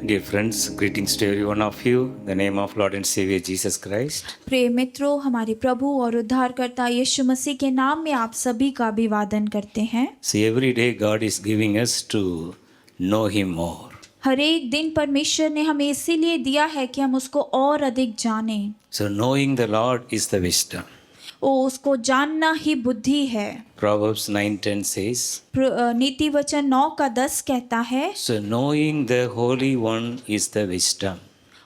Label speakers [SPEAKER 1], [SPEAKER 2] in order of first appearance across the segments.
[SPEAKER 1] Dear friends, greetings to every one of you. In the name of Lord and Savior Jesus Christ.
[SPEAKER 2] प्रिय मित्रों, हमारे प्रभु और उद्धारकर्ता यीशु मसीह के नाम में आप सभी का अभिवादन करते हैं।
[SPEAKER 1] See, every day God is giving us to know Him more.
[SPEAKER 2] हर एक दिन परमेश्वर ने हमें इसीलिए दिया है कि हम उसको और अधिक जानें।
[SPEAKER 1] So knowing the Lord is the wisdom.
[SPEAKER 2] उसको जानना ही बुद्धि है।
[SPEAKER 1] Proverbs 9:10 says,
[SPEAKER 2] नीति वचन 9:10 कहता है,
[SPEAKER 1] so knowing the Holy One is the wisdom.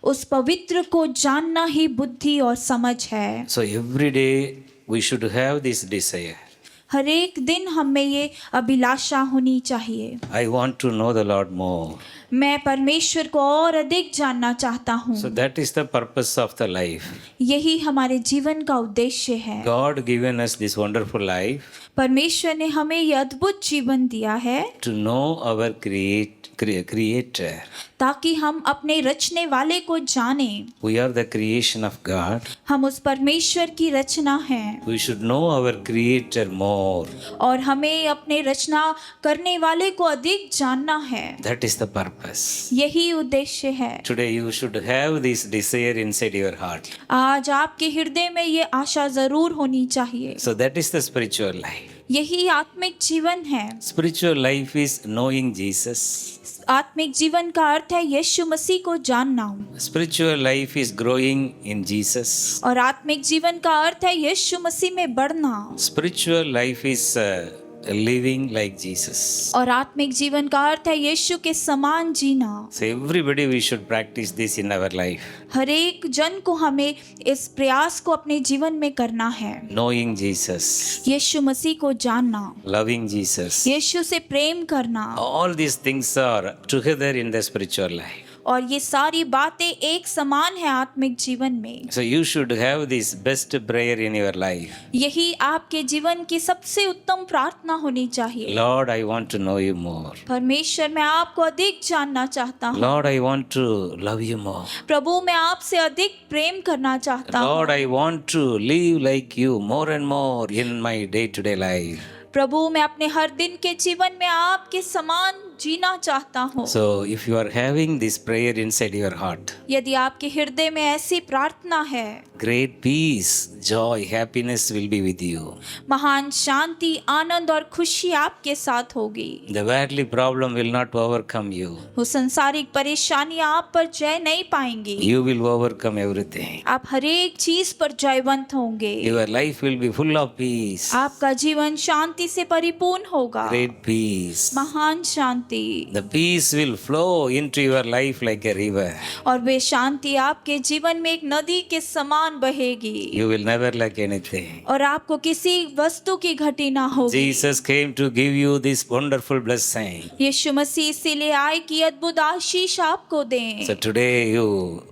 [SPEAKER 2] उस पवित्र को जानना ही बुद्धि और समझ है।
[SPEAKER 1] So every day we should have this desire.
[SPEAKER 2] हर एक दिन हमें ये अभिलाषा होनी चाहिए।
[SPEAKER 1] I want to know the Lord more.
[SPEAKER 2] मैं परमेश्वर को और अधिक जानना चाहता हूँ।
[SPEAKER 1] So that is the purpose of the life.
[SPEAKER 2] यही हमारे जीवन का उद्देश्य है।
[SPEAKER 1] God given us this wonderful life
[SPEAKER 2] परमेश्वर ने हमें यह अद्भुत जीवन दिया है
[SPEAKER 1] to know our Creator.
[SPEAKER 2] ताकि हम अपने रचने वाले को जानें।
[SPEAKER 1] We are the creation of God.
[SPEAKER 2] हम उस परमेश्वर की रचना हैं
[SPEAKER 1] We should know our Creator more.
[SPEAKER 2] और हमें अपने रचना करने वाले को अधिक जानना है।
[SPEAKER 1] That is the purpose.
[SPEAKER 2] यही उद्देश्य है।
[SPEAKER 1] Today you should have this desire inside your heart.
[SPEAKER 2] आज आपके हृदय में ये आशा जरूर होनी चाहिए।
[SPEAKER 1] So that is the spiritual life.
[SPEAKER 2] यही आत्मिक जीवन है।
[SPEAKER 1] Spiritual life is knowing Jesus.
[SPEAKER 2] आत्मिक जीवन का अर्थ है यीशु मसीह को जानना।
[SPEAKER 1] Spiritual life is growing in Jesus.
[SPEAKER 2] और आत्मिक जीवन का अर्थ है यीशु मसीह में बढ़ना।
[SPEAKER 1] Spiritual life is living like Jesus.
[SPEAKER 2] और आत्मिक जीवन का अर्थ है यीशु के समान जीना।
[SPEAKER 1] So everybody we should practice this in our life.
[SPEAKER 2] हर एक जन को हमें इस प्रयास को अपने जीवन में करना है।
[SPEAKER 1] Knowing Jesus.
[SPEAKER 2] यीशु मसीह को जानना,
[SPEAKER 1] Loving Jesus.
[SPEAKER 2] यीशु से प्रेम करना,
[SPEAKER 1] All these things are together in the spiritual life.
[SPEAKER 2] और ये सारी बातें एक समान है आत्मिक जीवन में।
[SPEAKER 1] So you should have this best prayer in your life.
[SPEAKER 2] यही आपके जीवन की सबसे उत्तम प्रार्थना होनी चाहिए।
[SPEAKER 1] Lord, I want to know you more.
[SPEAKER 2] परमेश्वर, मैं आपको अधिक जानना चाहता हूँ।
[SPEAKER 1] Lord, I want to love you more.
[SPEAKER 2] प्रभु, मैं आपसे अधिक प्रेम करना चाहता हूँ।
[SPEAKER 1] Lord, I want to live like you more and more in my day-to-day life.
[SPEAKER 2] प्रभु, मैं अपने हर दिन के जीवन में आपके समान जीना चाहता हूँ।
[SPEAKER 1] So if you are having this prayer inside your heart,
[SPEAKER 2] यदि आपके हृदय में ऐसी प्रार्थना है,
[SPEAKER 1] great peace, joy, happiness will be with you.
[SPEAKER 2] महान शांति, आनंद और खुशी आपके साथ होगी।
[SPEAKER 1] The worldly problem will not overcome you.
[SPEAKER 2] वो संसारिक परेशानियां आप पर जय नहीं पाएंगी।
[SPEAKER 1] You will overcome everything.
[SPEAKER 2] आप हर एक चीज पर जयवंत होंगे।
[SPEAKER 1] Your life will be full of peace.
[SPEAKER 2] आपका जीवन शांति से परिपूर्ण होगा।
[SPEAKER 1] Great peace.
[SPEAKER 2] महान शांति।
[SPEAKER 1] The peace will flow into your life like a river.
[SPEAKER 2] और वे शांति आपके जीवन में एक नदी के समान बहेगी।
[SPEAKER 1] You will never lack anything.
[SPEAKER 2] और आपको किसी वस्तु की घटी ना होगी।
[SPEAKER 1] Jesus came to give you this wonderful blessing.
[SPEAKER 2] यीशु मसीह इसीलिए आए कि अद्भुत आशीष आपको दें।
[SPEAKER 1] So today you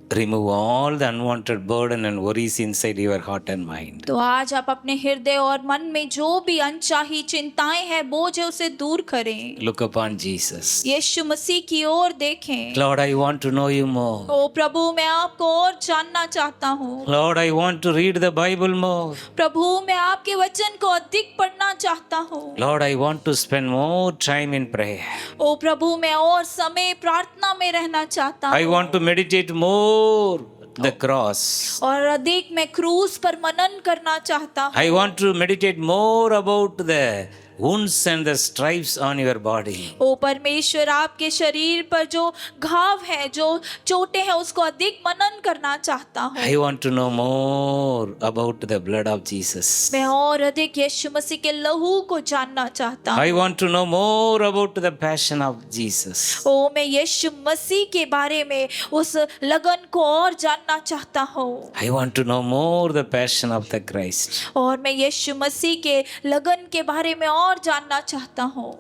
[SPEAKER 1] remove all the unwanted burden and worries inside your heart and mind.
[SPEAKER 2] तो आज आप अपने हृदय और मन में जो भी अनचाही चिंताएं हैं, बोझ है, उसे दूर करें।
[SPEAKER 1] Look upon Jesus.
[SPEAKER 2] यीशु मसीह की ओर देखें।
[SPEAKER 1] Lord, I want to know you more.
[SPEAKER 2] ओ प्रभु, मैं आपको और जानना चाहता हूँ।
[SPEAKER 1] Lord, I want to read the Bible more.
[SPEAKER 2] प्रभु, मैं आपके वचन को अधिक पढ़ना चाहता हूँ।
[SPEAKER 1] Lord, I want to spend more time in prayer.
[SPEAKER 2] ओ प्रभु, मैं और समय प्रार्थना में रहना चाहता
[SPEAKER 1] I
[SPEAKER 2] हूँ।
[SPEAKER 1] want to meditate more the cross.
[SPEAKER 2] और अधिक मैं क्रूस पर मनन करना चाहता हूँ।
[SPEAKER 1] I want to meditate more about the wounds and the stripes on your body.
[SPEAKER 2] ओ परमेश्वर, आपके शरीर पर जो घाव है, जो चोटें हैं, उसको अधिक मनन करना चाहता हूँ।
[SPEAKER 1] I want to know more about the blood of Jesus.
[SPEAKER 2] मैं और अधिक यीशु मसीह के लहू को जानना चाहता हूँ।
[SPEAKER 1] I want to know more about the passion of Jesus.
[SPEAKER 2] ओ मैं यीशु मसीह के बारे में उस लगन को और जानना चाहता हूँ।
[SPEAKER 1] I want to know more the passion of the Christ.
[SPEAKER 2] और मैं यीशु मसीह के लगन के बारे में और जानना चाहता हूँ।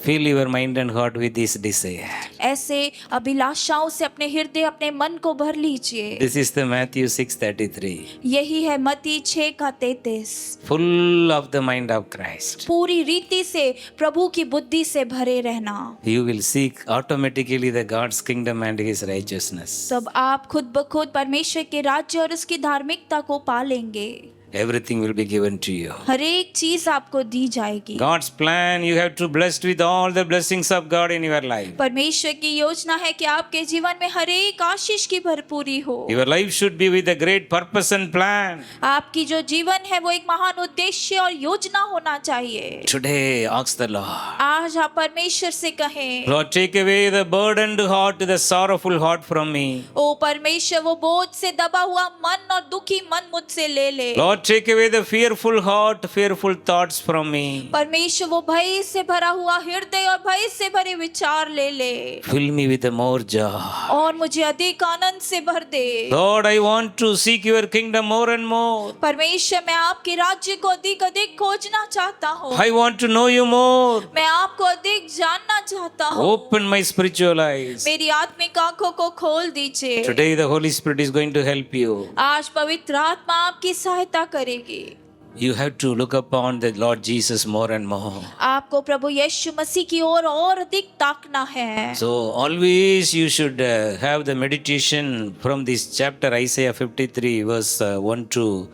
[SPEAKER 1] Fill your mind and heart with this desire.
[SPEAKER 2] ऐसे अभिलाषाओं से अपने हृदय, अपने मन को भर लीजिए।
[SPEAKER 1] This is the Matthew 6:33.
[SPEAKER 2] यही है मत्ती 6:33।
[SPEAKER 1] Full of the mind of Christ.
[SPEAKER 2] पूरी रीति से प्रभु की बुद्धि से भरे रहना।
[SPEAKER 1] You will seek automatically the God's kingdom and His righteousness.
[SPEAKER 2] तब आप खुद ब खुद परमेश्वर के राज्य और उसकी धार्मिकता को पालेंगे।
[SPEAKER 1] everything will be given to you.
[SPEAKER 2] हर एक चीज आपको दी जाएगी।
[SPEAKER 1] God's plan, you have to blessed with all the blessings of God in your life.
[SPEAKER 2] परमेश्वर की योजना है कि आपके जीवन में हर एक आशीष की भरपूरी हो।
[SPEAKER 1] Your life should be with a great purpose and plan.
[SPEAKER 2] आपकी जो जीवन है वो एक महान उद्देश्य और योजना होना चाहिए।
[SPEAKER 1] Today, ask the Lord.
[SPEAKER 2] आज आप परमेश्वर से कहें,
[SPEAKER 1] Lord, take away the burdened heart, the sorrowful heart from me.
[SPEAKER 2] ओ परमेश्वर वो बोझ से दबा हुआ मन और दुखी मन मुझसे ले ले।
[SPEAKER 1] Lord, take away the fearful heart, fearful thoughts from me.
[SPEAKER 2] परमेश्वर वो भय से भरा हुआ हृदय और भय से भरे विचार ले ले
[SPEAKER 1] Fill me with a more joy.
[SPEAKER 2] और मुझे अधिक आनंद से भर दे।
[SPEAKER 1] Lord, I want to seek your kingdom more and more.
[SPEAKER 2] परमेश्वर मैं आपके राज्य को अधिक अधिक खोजना चाहता हूँ।
[SPEAKER 1] I want to know you more.
[SPEAKER 2] मैं आपको अधिक जानना चाहता हूँ।
[SPEAKER 1] Open my spiritual eyes.
[SPEAKER 2] मेरी आत्मिक आंखों को खोल दीजिए।
[SPEAKER 1] Today, the Holy Spirit is going to help you.
[SPEAKER 2] आज पवित्र आत्मा आपकी सहायता करेगी।
[SPEAKER 1] You have to look upon the Lord Jesus more and more.
[SPEAKER 2] आपको प्रभु यीशु मसीह की ओर और अधिक ताकना है।
[SPEAKER 1] So always you should have the meditation from this chapter Isaiah 53 verse 1 to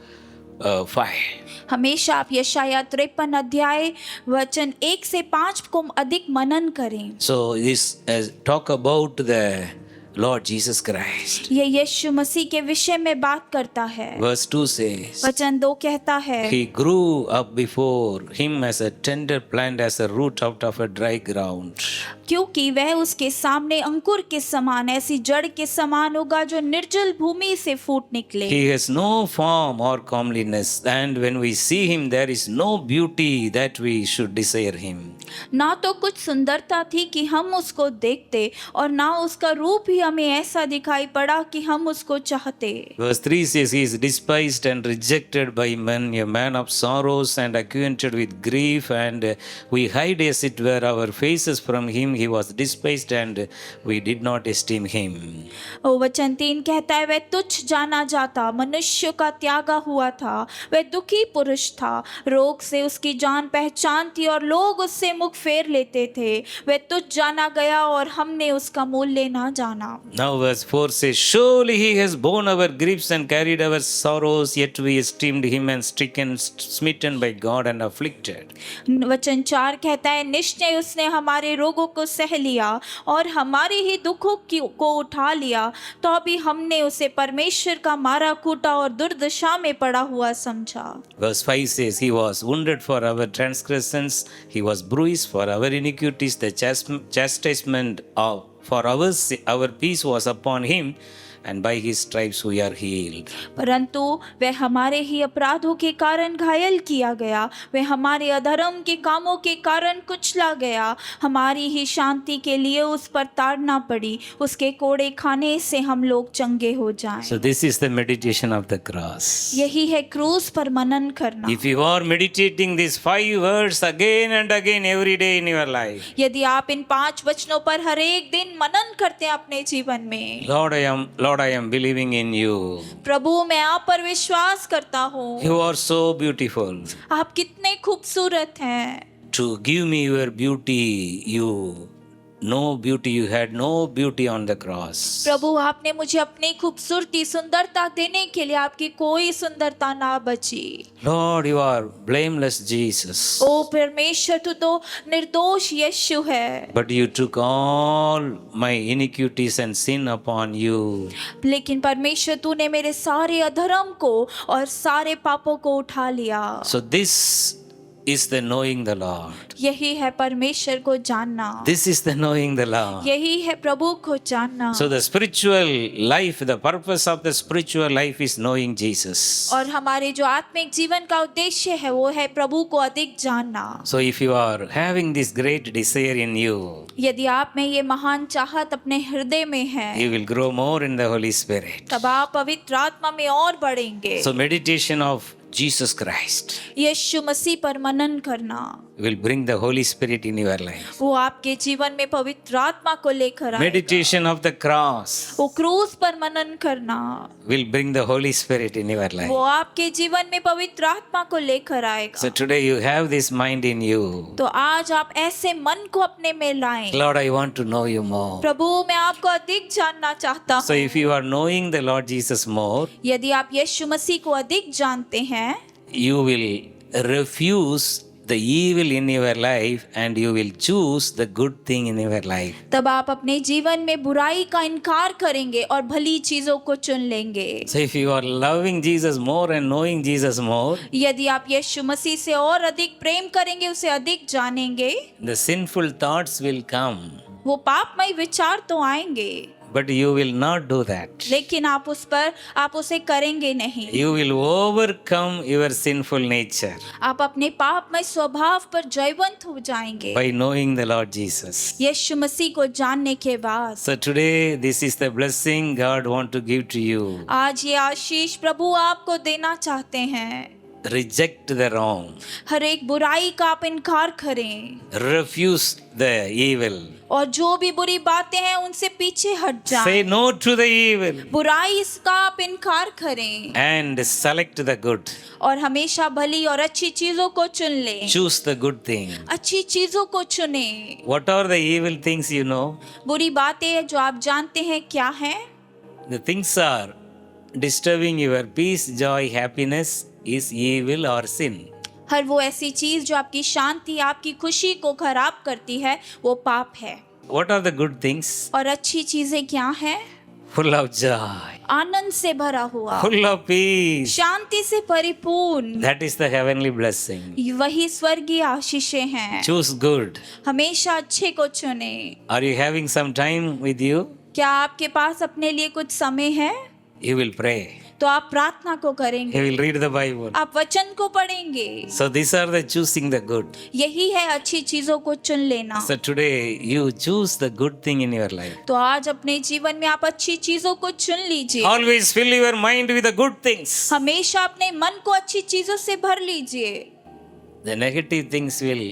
[SPEAKER 1] 5.
[SPEAKER 2] हमेशा आप यशाया 53 अध्याय वचन 1 से 5 को अधिक मनन करें।
[SPEAKER 1] So this talk about the Lord Jesus Christ.
[SPEAKER 2] ये यीशु मसीह के विषय में बात करता है।
[SPEAKER 1] Verse 2 says,
[SPEAKER 2] वचन 2 कहता है,
[SPEAKER 1] He grew up before him as a tender plant, as a root out of a dry ground.
[SPEAKER 2] क्योंकि वह उसके सामने अंकुर के समान ऐसी जड़ के समान होगा जो निर्जल भूमि से फूट निकले।
[SPEAKER 1] He has no form or comeliness, and when we see him, there is no beauty that we should desire him.
[SPEAKER 2] ना तो कुछ सुंदरता थी कि हम उसको देखते और ना उसका रूप ही हमें ऐसा दिखाई पड़ा कि हम उसको चाहते।
[SPEAKER 1] Verse 3 says, He is despised and rejected by men, a man of sorrows and acquainted with grief, and we hide as it were our faces from him. He was despised and we did not esteem him.
[SPEAKER 2] वचन 3 कहता है, वह तुच्छ जाना जाता, मनुष्य का त्यागा हुआ था, वह दुखी पुरुष था, रोग से उसकी जान पहचान थी और लोग उससे मुख फेर लेते थे। वह तुच्छ जाना गया और हमने उसका मूल्य ना जाना।
[SPEAKER 1] Now verse 4 says, Surely he has borne our griefs and carried our sorrows, yet we esteemed him and stricken, smitten by God and afflicted.
[SPEAKER 2] वचन 4 कहता है, निश्चय उसने हमारे रोगों को सह लिया और हमारे ही दुखों को उठा लिया, तो अभी हमने उसे परमेश्वर का मारा कूटा और दुर्दशा में पड़ा हुआ समझा।
[SPEAKER 1] Verse 5 says, He was wounded for our transgressions, He was bruised for our iniquities, the chastisement for our peace was upon Him, and by His stripes we are healed.
[SPEAKER 2] परंतु वह हमारे ही अपराधों के कारण घायल किया गया, वह हमारे अधर्म के कामों के कारण कुचला गया, हमारी ही शांति के लिए उस पर ताड़ना पड़ी, उसके कोड़े खाने से हम लोग चंगे हो जाएं।
[SPEAKER 1] So this is the meditation of the cross.
[SPEAKER 2] यही है क्रूस पर मनन करना।
[SPEAKER 1] If you are meditating these 5 words again and again every day in your life,
[SPEAKER 2] यदि आप इन 5 वचनों पर हर एक दिन मनन करते हैं अपने जीवन में,
[SPEAKER 1] Lord, I am believing in you.
[SPEAKER 2] प्रभु मैं आप पर विश्वास करता हूँ,
[SPEAKER 1] You are so beautiful.
[SPEAKER 2] आप कितने खूबसूरत हैं।
[SPEAKER 1] To give me your beauty, no beauty, you had no beauty on the cross.
[SPEAKER 2] प्रभु आपने मुझे अपनी खूबसूरती सुंदरता देने के लिए आपकी कोई सुंदरता ना बची।
[SPEAKER 1] Lord, you are blameless Jesus.
[SPEAKER 2] ओ परमेश्वर तू तो निर्दोष यीशु है,
[SPEAKER 1] But you took all my iniquities and sin upon you.
[SPEAKER 2] लेकिन परमेश्वर तूने मेरे सारे अधर्म को और सारे पापों को उठा लिया।
[SPEAKER 1] So this is the knowing the Lord.
[SPEAKER 2] यही है परमेश्वर को जानना,
[SPEAKER 1] This is the knowing the Lord.
[SPEAKER 2] यही है प्रभु को जानना।
[SPEAKER 1] So the spiritual life, the purpose of the spiritual life is knowing Jesus.
[SPEAKER 2] और हमारे जो आत्मिक जीवन का उद्देश्य है वो है प्रभु को अधिक जानना।
[SPEAKER 1] So if you are having this great desire in you,
[SPEAKER 2] यदि आप में ये महान चाहत अपने हृदय में है,
[SPEAKER 1] you will grow more in the Holy Spirit.
[SPEAKER 2] तब आप पवित्र आत्मा में और बढ़ेंगे।
[SPEAKER 1] So meditation of Jesus Christ
[SPEAKER 2] यीशु मसीह पर मनन करना
[SPEAKER 1] will bring the Holy Spirit in your life.
[SPEAKER 2] वो आपके जीवन में पवित्र आत्मा को लेकर आएगा।
[SPEAKER 1] Meditation of the cross
[SPEAKER 2] वो क्रूस पर मनन करना
[SPEAKER 1] will bring the Holy Spirit in your life.
[SPEAKER 2] वो आपके जीवन में पवित्र आत्मा को लेकर आएगा।
[SPEAKER 1] So today you have this mind in you.
[SPEAKER 2] तो आज आप ऐसे मन को अपने में लाएं।
[SPEAKER 1] Lord, I want to know you more.
[SPEAKER 2] प्रभु मैं आपको अधिक जानना चाहता
[SPEAKER 1] So
[SPEAKER 2] हूँ।
[SPEAKER 1] if you are knowing the Lord Jesus more,
[SPEAKER 2] यदि आप यीशु मसीह को अधिक जानते हैं, हैं,
[SPEAKER 1] you will refuse the evil in your life and you will choose the good thing in your life.
[SPEAKER 2] तब आप अपने जीवन में बुराई का इनकार करेंगे और भली चीजों को चुन लेंगे।
[SPEAKER 1] So if you are loving Jesus more and knowing Jesus more,
[SPEAKER 2] यदि आप यीशु मसीह से और अधिक प्रेम करेंगे, उसे अधिक जानेंगे,
[SPEAKER 1] the sinful thoughts will come,
[SPEAKER 2] वो पापमय विचार तो आएंगे,
[SPEAKER 1] but you will not do that.
[SPEAKER 2] लेकिन आप उसे करेंगे नहीं।
[SPEAKER 1] You will overcome your sinful nature
[SPEAKER 2] आप अपने पापमय स्वभाव पर जयवंत हो जाएंगे
[SPEAKER 1] by knowing the Lord Jesus.
[SPEAKER 2] यीशु मसीह को जानने के बाद।
[SPEAKER 1] So today this is the blessing God want to give to you.
[SPEAKER 2] आज ये आशीष प्रभु आपको देना चाहते हैं।
[SPEAKER 1] Reject the wrong.
[SPEAKER 2] हर एक बुराई का आप इनकार करें
[SPEAKER 1] Refuse the evil.
[SPEAKER 2] और जो भी बुरी बातें हैं उनसे पीछे हट जाएं।
[SPEAKER 1] Say no to the evil
[SPEAKER 2] बुराई इसका आप इनकार करें
[SPEAKER 1] and select the good.
[SPEAKER 2] और हमेशा भली और अच्छी चीजों को चुन लें।
[SPEAKER 1] Choose the good thing.
[SPEAKER 2] अच्छी चीजों को चुनें।
[SPEAKER 1] What are the evil things you know?
[SPEAKER 2] बुरी बातें जो आप जानते हैं क्या हैं?
[SPEAKER 1] The things are disturbing your peace, joy, happiness is evil or sin.
[SPEAKER 2] हर वो ऐसी चीज जो आपकी शांति, आपकी खुशी को खराब करती है, वो पाप है।
[SPEAKER 1] What are the good things?
[SPEAKER 2] और अच्छी चीजें क्या हैं?
[SPEAKER 1] Full of joy,
[SPEAKER 2] आनंद से भरा हुआ,
[SPEAKER 1] full of peace.
[SPEAKER 2] शांति से परिपूर्ण,
[SPEAKER 1] That is the heavenly blessing.
[SPEAKER 2] वही स्वर्गीय आशीषें हैं।
[SPEAKER 1] Choose good.
[SPEAKER 2] हमेशा अच्छे को चुने।
[SPEAKER 1] Are you having some time with you?
[SPEAKER 2] क्या आपके पास अपने लिए कुछ समय है?
[SPEAKER 1] You will pray.
[SPEAKER 2] तो आप प्रार्थना को करेंगे,
[SPEAKER 1] You will read the Bible.
[SPEAKER 2] आप वचन को पढ़ेंगे।
[SPEAKER 1] So these are the choosing the good.
[SPEAKER 2] यही है अच्छी चीजों को चुन लेना।
[SPEAKER 1] So today you choose the good thing in your life.
[SPEAKER 2] तो आज अपने जीवन में आप अच्छी चीजों को चुन लीजिए।
[SPEAKER 1] Always fill your mind with the good things.
[SPEAKER 2] हमेशा अपने मन को अच्छी चीजों से भर लीजिए।
[SPEAKER 1] The negative things will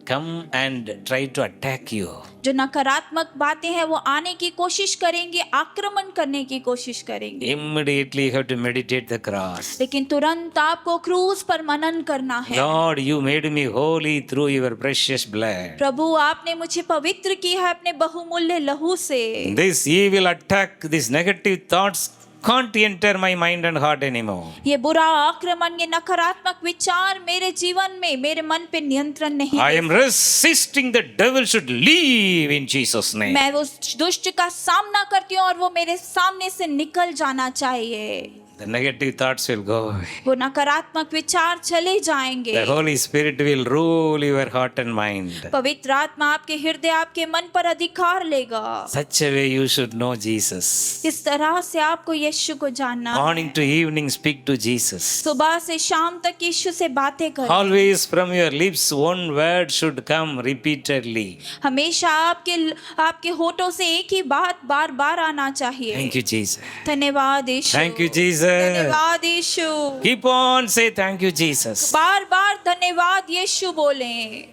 [SPEAKER 1] come and try to attack you.
[SPEAKER 2] जो नकारात्मक बातें हैं वो आने की कोशिश करेंगे, आक्रमण करने की कोशिश करेंगे।
[SPEAKER 1] Immediately you have to meditate the cross.
[SPEAKER 2] लेकिन तुरंत आपको क्रूस पर मनन करना है।
[SPEAKER 1] Lord, you made me holy through your precious blood.
[SPEAKER 2] प्रभु आपने मुझे पवित्र किया है अपने बहुमूल्य लहू से।
[SPEAKER 1] This evil attack, these negative thoughts can't enter my mind and heart anymore.
[SPEAKER 2] ये बुरा आक्रमण, ये नकारात्मक विचार मेरे जीवन में, मेरे मन पे नियंत्रण नहीं
[SPEAKER 1] I
[SPEAKER 2] they
[SPEAKER 1] am resisting the devil should leave in Jesus' name.
[SPEAKER 2] मैं उस दुष्ट का सामना करती हूँ और वो मेरे सामने से निकल जाना चाहिए।
[SPEAKER 1] The negative thoughts will go away.
[SPEAKER 2] वो नकारात्मक विचार चले जाएंगे।
[SPEAKER 1] The Holy Spirit will rule your heart and mind.
[SPEAKER 2] पवित्र आत्मा आपके हृदय, आपके मन पर अधिकार लेगा।
[SPEAKER 1] Such a way you should know Jesus.
[SPEAKER 2] इस तरह से आपको यीशु को जानना
[SPEAKER 1] Morning
[SPEAKER 2] है।
[SPEAKER 1] to evening speak to Jesus.
[SPEAKER 2] सुबह से शाम तक यीशु से बातें करें।
[SPEAKER 1] Always from your lips one word should come repeatedly.
[SPEAKER 2] हमेशा आपके होठों से एक ही बात बार बार आना चाहिए।
[SPEAKER 1] Thank you, Jesus.
[SPEAKER 2] धन्यवाद यीशु।
[SPEAKER 1] Thank you, Jesus.
[SPEAKER 2] धन्यवाद यीशु।
[SPEAKER 1] Keep on say thank you, Jesus.
[SPEAKER 2] बार बार धन्यवाद यीशु बोलें।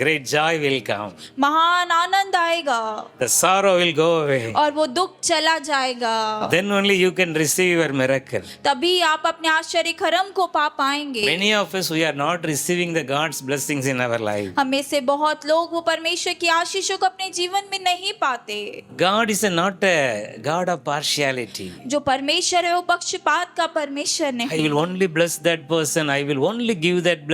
[SPEAKER 1] Great joy will come.
[SPEAKER 2] महान आनंद आएगा
[SPEAKER 1] The sorrow will go away.
[SPEAKER 2] और वो दुख चला जाएगा।
[SPEAKER 1] Then only you can receive your miracle.
[SPEAKER 2] तभी आप अपने आश्चर्य कर्म को पा पाएंगे।
[SPEAKER 1] Many of us, we are not receiving the God's blessings in our life.
[SPEAKER 2] हमें से बहुत लोग वो परमेश्वर की आशीषों को अपने जीवन में नहीं पाते।
[SPEAKER 1] God is not a God of partiality.
[SPEAKER 2] जो परमेश्वर है वो पक्षपात का परमेश्वर
[SPEAKER 1] I
[SPEAKER 2] नहीं।
[SPEAKER 1] will only bless that person. I will only give that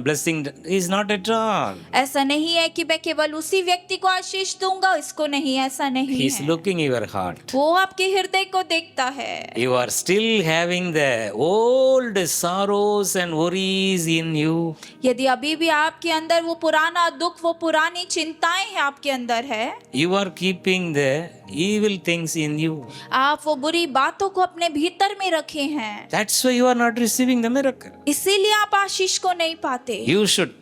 [SPEAKER 1] blessing. Is not at all.
[SPEAKER 2] ऐसा नहीं है कि मैं केवल उसी व्यक्ति को आशीष दूंगा, इसको नहीं, ऐसा नहीं
[SPEAKER 1] He is
[SPEAKER 2] है।
[SPEAKER 1] looking your heart.
[SPEAKER 2] वो आपके हृदय को देखता है।
[SPEAKER 1] You are still having the old sorrows and worries in you.
[SPEAKER 2] यदि अभी भी आपके अंदर वो पुराना दुख, वो पुरानी चिंताएं हैं आपके अंदर है,
[SPEAKER 1] You are keeping the evil things in you.
[SPEAKER 2] आप वो बुरी बातों को अपने भीतर में रखे हैं,
[SPEAKER 1] That's why you are not receiving the miracle.
[SPEAKER 2] इसीलिए आप आशीष को नहीं पाते।
[SPEAKER 1] You should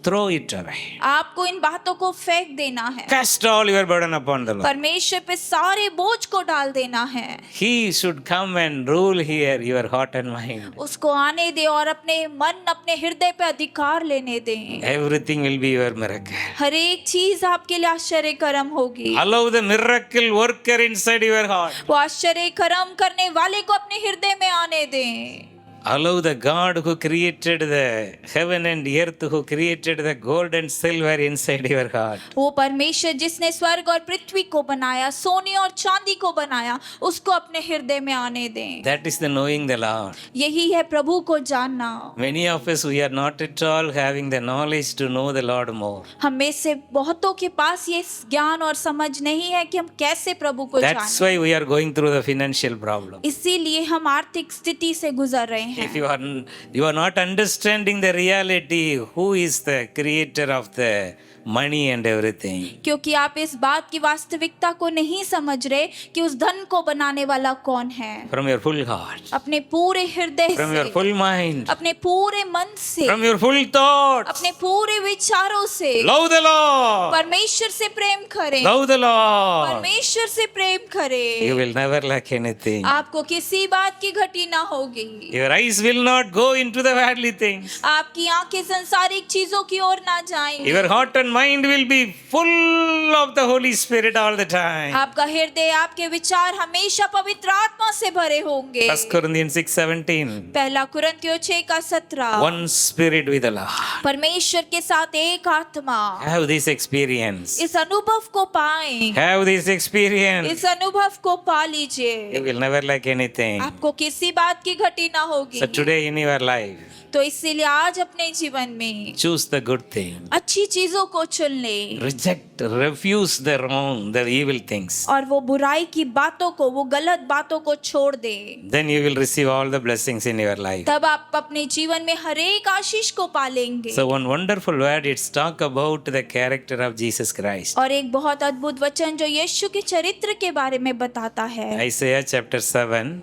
[SPEAKER 1] throw it away.
[SPEAKER 2] आपको इन बातों को फेंक देना है।
[SPEAKER 1] Cast all your burden upon the Lord.
[SPEAKER 2] परमेश्वर पे सारे बोझ को डाल देना है।
[SPEAKER 1] He should come and rule here your heart and mind.
[SPEAKER 2] उसको आने दे और अपने मन, अपने हृदय पे अधिकार लेने दें।
[SPEAKER 1] Everything will be your miracle.
[SPEAKER 2] हर एक चीज आपके लिए आश्चर्य कर्म होगी।
[SPEAKER 1] Allow the miracle worker inside your heart.
[SPEAKER 2] वो आश्चर्य कर्म करने वाले को अपने हृदय में आने दें।
[SPEAKER 1] Allow the God who created the heaven and earth, who created the gold and silver inside your heart.
[SPEAKER 2] वो परमेश्वर जिसने स्वर्ग और पृथ्वी को बनाया, सोने और चांदी को बनाया, उसको अपने हृदय में आने दें।
[SPEAKER 1] That is the knowing the Lord.
[SPEAKER 2] यही है प्रभु को जानना।
[SPEAKER 1] Many of us, we are not at all having the knowledge to know the Lord more.
[SPEAKER 2] हम में से बहुतों के पास ये ज्ञान और समझ नहीं है कि हम कैसे प्रभु को
[SPEAKER 1] That's
[SPEAKER 2] जानें।
[SPEAKER 1] why we are going through the financial problem.
[SPEAKER 2] इसीलिए हम आर्थिक स्थिति से गुजर रहे हैं।
[SPEAKER 1] If you are not understanding the reality, who is the creator of the money and everything.
[SPEAKER 2] क्योंकि आप इस बात की वास्तविकता को नहीं समझ रहे कि उस धन को बनाने वाला कौन है।
[SPEAKER 1] From your full heart,
[SPEAKER 2] अपने पूरे हृदय
[SPEAKER 1] from your
[SPEAKER 2] से,
[SPEAKER 1] full mind,
[SPEAKER 2] अपने पूरे मन से,
[SPEAKER 1] from your full thoughts,
[SPEAKER 2] अपने पूरे विचारों से
[SPEAKER 1] love the Lord.
[SPEAKER 2] परमेश्वर से प्रेम करें।
[SPEAKER 1] Love the Lord.
[SPEAKER 2] परमेश्वर से प्रेम करें।
[SPEAKER 1] You will never lack anything.
[SPEAKER 2] आपको किसी बात की घटी ना होगी।
[SPEAKER 1] Your eyes will not go into the worldly things.
[SPEAKER 2] आपकी आंखें संसारिक चीजों की ओर ना जाएं।
[SPEAKER 1] Your heart and mind will be full of the Holy Spirit all the time.
[SPEAKER 2] आपका हृदय, आपके विचार हमेशा पवित्र आत्मा से भरे होंगे।
[SPEAKER 1] 1 Corinthians 6:17.
[SPEAKER 2] पहला कुरिन्थियों 6:17।
[SPEAKER 1] One spirit with the Lord.
[SPEAKER 2] परमेश्वर के साथ एक आत्मा।
[SPEAKER 1] Have this experience.
[SPEAKER 2] इस अनुभव को पाएं।
[SPEAKER 1] Have this experience.
[SPEAKER 2] इस अनुभव को पा लीजिए।
[SPEAKER 1] You will never lack anything.
[SPEAKER 2] आपको किसी बात की घटी ना होगी।
[SPEAKER 1] So today in your life,
[SPEAKER 2] तो इसीलिए आज अपने जीवन में
[SPEAKER 1] choose the good thing.
[SPEAKER 2] अच्छी चीजों को चुन ले
[SPEAKER 1] Reject, refuse the wrong, the evil things.
[SPEAKER 2] और वो बुराई की बातों को, वो गलत बातों को छोड़ दे।
[SPEAKER 1] Then you will receive all the blessings in your life.
[SPEAKER 2] तब आप अपने जीवन में हर एक आशीष को पालेंगे।
[SPEAKER 1] So one wonderful word, it's talk about the character of Jesus Christ.
[SPEAKER 2] और एक बहुत अद्भुत वचन जो यीशु के चरित्र के बारे में बताता है।
[SPEAKER 1] Isaiah chapter 7,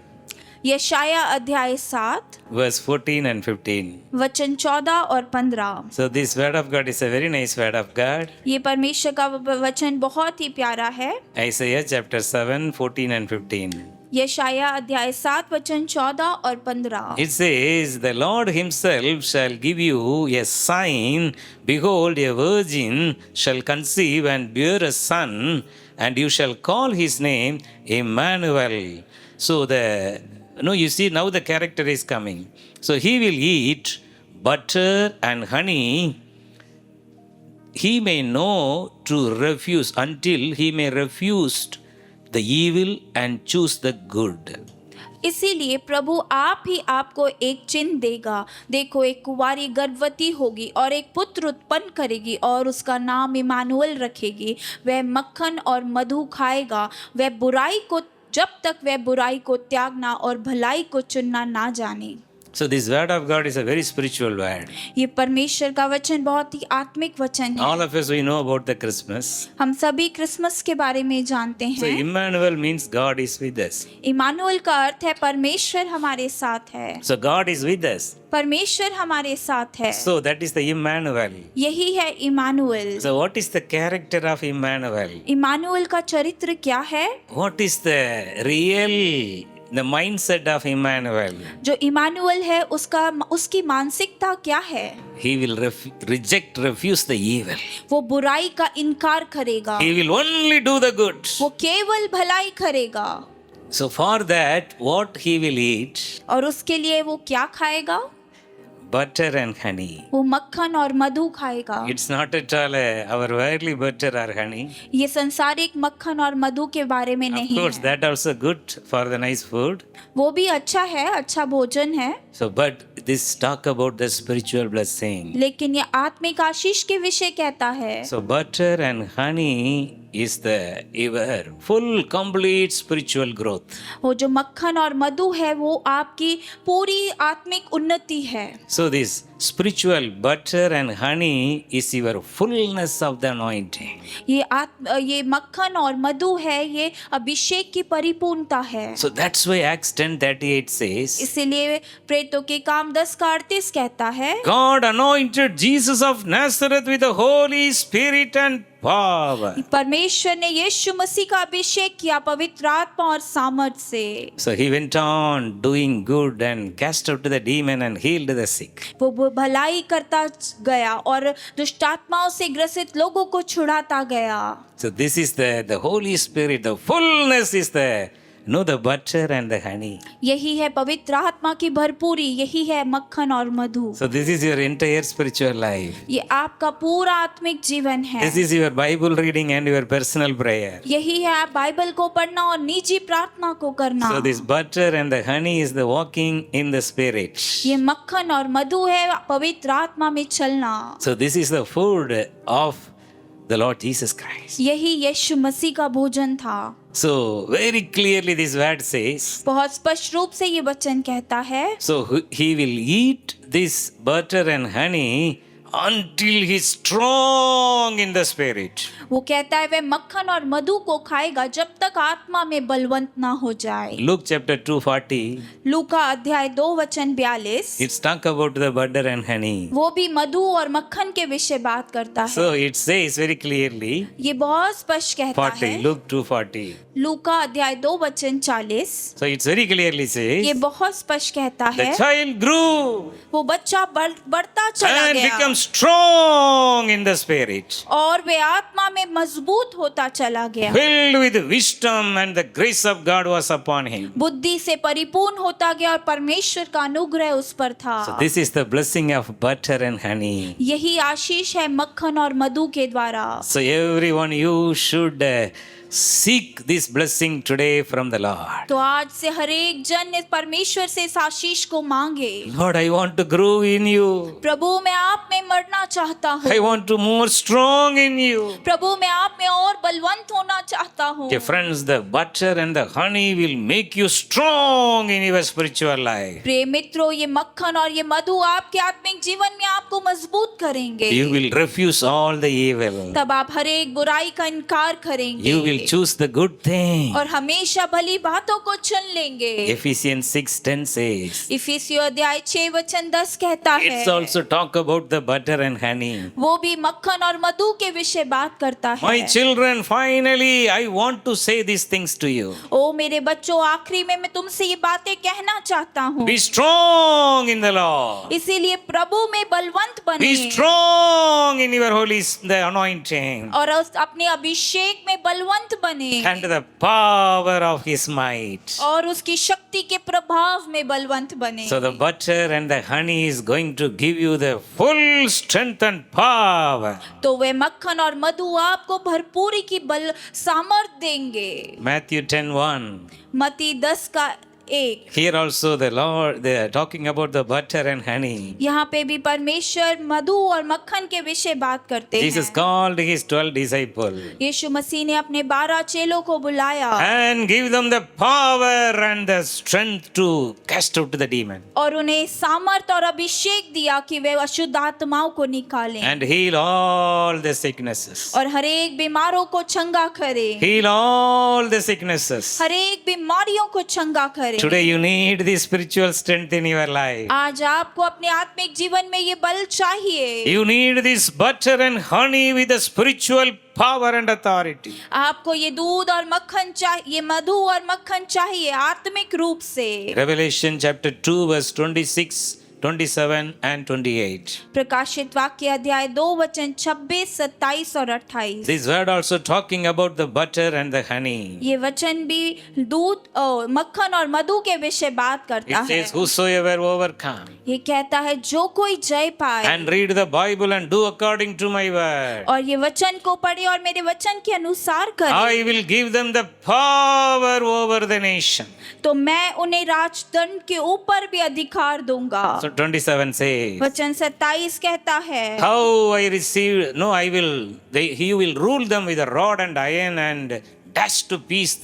[SPEAKER 2] यशाया अध्याय 7
[SPEAKER 1] verse 14 and 15.
[SPEAKER 2] वचन 14 और 15।
[SPEAKER 1] So this word of God is a very nice word of God.
[SPEAKER 2] ये परमेश्वर का वचन बहुत ही प्यारा है।
[SPEAKER 1] Isaiah chapter 7, 14 and 15.
[SPEAKER 2] यशाया अध्याय 7 वचन 14 और 15।
[SPEAKER 1] It says, the Lord himself shall give you a sign. Behold, a virgin shall conceive and bear a son, and you shall call his name Emmanuel. So you see, now the character is coming. So he will eat butter and honey. He may know to refuse until he may refuse the evil and choose the good.
[SPEAKER 2] इसीलिए प्रभु आप ही आपको एक चिन्ह देगा। देखो, एक कुंवारी गर्भवती होगी और एक पुत्र उत्पन्न करेगी और उसका नाम इमानुएल रखेगी। वह मक्खन और मधु खाएगा, वह बुराई को, जब तक वह बुराई को त्यागना और भलाई को चुनना ना जाने।
[SPEAKER 1] So this word of God is a very spiritual word.
[SPEAKER 2] ये परमेश्वर का वचन बहुत ही आत्मिक वचन है।
[SPEAKER 1] All of us, we know about the Christmas.
[SPEAKER 2] हम सभी क्रिसमस के बारे में जानते
[SPEAKER 1] So
[SPEAKER 2] हैं।
[SPEAKER 1] Emmanuel means God is with us.
[SPEAKER 2] Emmanuel का अर्थ है परमेश्वर हमारे साथ है।
[SPEAKER 1] So God is with us.
[SPEAKER 2] परमेश्वर हमारे साथ है।
[SPEAKER 1] So that is the Emmanuel.
[SPEAKER 2] यही है Emmanuel.
[SPEAKER 1] So what is the character of Emmanuel?
[SPEAKER 2] Emmanuel का चरित्र क्या है?
[SPEAKER 1] What is the mindset of Emmanuel?
[SPEAKER 2] जो इमानुएल है उसकी मानसिकता क्या है?
[SPEAKER 1] He will refuse the evil.
[SPEAKER 2] वो बुराई का इनकार करेगा।
[SPEAKER 1] He will only do the good.
[SPEAKER 2] वो केवल भलाई करेगा।
[SPEAKER 1] So for that, what he will eat?
[SPEAKER 2] और उसके लिए वो क्या खाएगा?
[SPEAKER 1] Butter and honey.
[SPEAKER 2] वो मक्खन और मधु खाएगा।
[SPEAKER 1] It's not at all our worldly butter or honey.
[SPEAKER 2] ये संसारिक मक्खन और मधु के बारे में
[SPEAKER 1] Of
[SPEAKER 2] नहीं
[SPEAKER 1] course,
[SPEAKER 2] है।
[SPEAKER 1] that also good for the nice food.
[SPEAKER 2] वो भी अच्छा है, अच्छा भोजन है,
[SPEAKER 1] So, but this talk about the spiritual blessing.
[SPEAKER 2] लेकिन ये आत्मिक आशीष के विषय कहता है।
[SPEAKER 1] So, butter and honey is your full, complete spiritual growth.
[SPEAKER 2] वो जो मक्खन और मधु है वो आपकी पूरी आत्मिक उन्नति है।
[SPEAKER 1] So, this spiritual butter and honey is your fullness of the anointing.
[SPEAKER 2] ये मक्खन और मधु है, ये अभिषेक की परिपूर्णता है।
[SPEAKER 1] So, that's why Acts 10:38 says,
[SPEAKER 2] इसीलिए प्रेरितों के काम 10:38 कहता है,
[SPEAKER 1] God anointed Jesus of Nazareth with the Holy Spirit and power.
[SPEAKER 2] परमेश्वर ने यीशु मसीह का अभिषेक किया पवित्र आत्मा और सामर्थ से।
[SPEAKER 1] So he went on doing good and cast out the demon and healed the sick.
[SPEAKER 2] वो भलाई करता गया और दुष्ट आत्माओं से ग्रसित लोगों को छुड़ाता गया।
[SPEAKER 1] So this is the Holy Spirit, the fullness is the the butter and the honey.
[SPEAKER 2] यही है पवित्र आत्मा की भरपूरी, यही है मक्खन और मधु।
[SPEAKER 1] So this is your entire spiritual life.
[SPEAKER 2] ये आपका पूरा आत्मिक जीवन है।
[SPEAKER 1] This is your Bible reading and your personal prayer.
[SPEAKER 2] यही है आप बाइबल को पढ़ना और निजी प्रार्थना को करना।
[SPEAKER 1] So this butter and the honey is the walking in the spirit.
[SPEAKER 2] ये मक्खन और मधु है पवित्र आत्मा में चलना।
[SPEAKER 1] So this is the food of the Lord Jesus Christ.
[SPEAKER 2] यही यीशु मसीह का भोजन था।
[SPEAKER 1] So very clearly this word says,
[SPEAKER 2] बहुत स्पष्ट रूप से ये वचन कहता है,
[SPEAKER 1] so he will eat this butter and honey until he's strong in the spirit.
[SPEAKER 2] वो कहता है वह मक्खन और मधु को खाएगा जब तक आत्मा में बलवंत ना हो जाए।
[SPEAKER 1] Luke chapter 2:40,
[SPEAKER 2] लूका अध्याय 2 वचन 42,
[SPEAKER 1] it's talk about the butter and honey.
[SPEAKER 2] वो भी मधु और मक्खन के विषय बात करता है।
[SPEAKER 1] So it says very clearly,
[SPEAKER 2] ये बहुत स्पष्ट कहता
[SPEAKER 1] 40,
[SPEAKER 2] है।
[SPEAKER 1] Luke 2:40.
[SPEAKER 2] लूका अध्याय 2 वचन 40,
[SPEAKER 1] So it's very clearly
[SPEAKER 2] ये
[SPEAKER 1] says,
[SPEAKER 2] बहुत स्पष्ट कहता
[SPEAKER 1] the
[SPEAKER 2] है
[SPEAKER 1] child grew
[SPEAKER 2] वो बच्चा बढ़ता चला
[SPEAKER 1] and
[SPEAKER 2] गया
[SPEAKER 1] become strong in the spirit,
[SPEAKER 2] और वे आत्मा में मजबूत होता चला गया।
[SPEAKER 1] filled with wisdom, and the grace of God was upon him.
[SPEAKER 2] बुद्धि से परिपूर्ण होता गया और परमेश्वर का अनुग्रह उस पर था।
[SPEAKER 1] So this is the blessing of butter and honey.
[SPEAKER 2] यही आशीष है मक्खन और मधु के द्वारा।
[SPEAKER 1] So everyone, you should seek this blessing today from the Lord.
[SPEAKER 2] तो आज से हर एक जन इस परमेश्वर से इस आशीष को मांगे।
[SPEAKER 1] Lord, I want to grow in you.
[SPEAKER 2] प्रभु मैं आप में मरना चाहता हूँ।
[SPEAKER 1] I want to more strong in you.
[SPEAKER 2] प्रभु मैं आप में और बलवंत होना चाहता हूँ।
[SPEAKER 1] Okay, friends, the butter and the honey will make you strong in your spiritual life.
[SPEAKER 2] प्रिय मित्रों, ये मक्खन और ये मधु आपके आत्मिक जीवन में आपको मजबूत करेंगे।
[SPEAKER 1] You will refuse all the evil.
[SPEAKER 2] तब आप हर एक बुराई का इनकार करेंगे।
[SPEAKER 1] You will choose the good thing.
[SPEAKER 2] और हमेशा भली बातों को चुन लेंगे।
[SPEAKER 1] Ephesians 6:10 says,
[SPEAKER 2] इफिसियों अध्याय 6 वचन 10 कहता है।
[SPEAKER 1] it's also talk about the butter and honey.
[SPEAKER 2] वो भी मक्खन और मधु के विषय बात करता है।
[SPEAKER 1] My children, finally, I want to say these things to you.
[SPEAKER 2] ओ मेरे बच्चों, आखिरी में मैं तुमसे ये बातें कहना चाहता हूँ।
[SPEAKER 1] Be strong in the Lord.
[SPEAKER 2] इसीलिए प्रभु में बलवंत
[SPEAKER 1] Be
[SPEAKER 2] बने
[SPEAKER 1] strong in your holy the anointing
[SPEAKER 2] और अपने अभिषेक में बलवंत बने
[SPEAKER 1] and the power of his might.
[SPEAKER 2] और उसकी शक्ति के प्रभाव में बलवंत बने।
[SPEAKER 1] So the butter and the honey is going to give you the full strength and power.
[SPEAKER 2] तो वे मक्खन और मधु आपको भरपूरी की बल सामर्थ देंगे।
[SPEAKER 1] Matthew 10:1.
[SPEAKER 2] मत्ती 10 का 1।
[SPEAKER 1] Here also the Lord, they are talking about the butter and honey.
[SPEAKER 2] यहाँ पे भी परमेश्वर मधु और मक्खन के विषय बात करते
[SPEAKER 1] Jesus
[SPEAKER 2] हैं।
[SPEAKER 1] called his 12 disciples
[SPEAKER 2] यीशु मसीह ने अपने 12 चेलों को बुलाया
[SPEAKER 1] and give them the power and the strength to cast out the demon
[SPEAKER 2] और उन्हें सामर्थ और अभिषेक दिया कि वे अशुद्ध आत्माओं को निकालें
[SPEAKER 1] and heal all the sicknesses.
[SPEAKER 2] और हर एक बीमारों को चंगा करे।
[SPEAKER 1] Heal all the sicknesses.
[SPEAKER 2] हर एक बीमारियों को चंगा करे।
[SPEAKER 1] Today you need this spiritual strength in your life.
[SPEAKER 2] आज आपको अपने आत्मिक जीवन में ये बल चाहिए।
[SPEAKER 1] You need this butter and honey with the spiritual power and authority.
[SPEAKER 2] आपको ये दूध और मक्खन चाहिए, ये मधु और मक्खन चाहिए आत्मिक रूप से।
[SPEAKER 1] Revelation chapter 2 verse 26, 27 and 28.
[SPEAKER 2] प्रकाशित वाक्य अध्याय 2 वचन 26, 27 और 28।
[SPEAKER 1] This word also talking about the butter and the honey.
[SPEAKER 2] ये वचन भी दूध मक्खन और मधु के विषय बात करता
[SPEAKER 1] It
[SPEAKER 2] है।
[SPEAKER 1] says, whosoever overcome
[SPEAKER 2] ये कहता है जो कोई जय पाए
[SPEAKER 1] and read the Bible and do according to my word,
[SPEAKER 2] और ये वचन को पढ़े और मेरे वचन के अनुसार करे,
[SPEAKER 1] I will give them the power over the nation.
[SPEAKER 2] तो मैं उन्हें राजदंड के ऊपर भी अधिकार दूंगा।
[SPEAKER 1] So 27 says,
[SPEAKER 2] वचन 27 कहता है,
[SPEAKER 1] how I received, no, I will, he will rule them with a rod and iron and dash to piece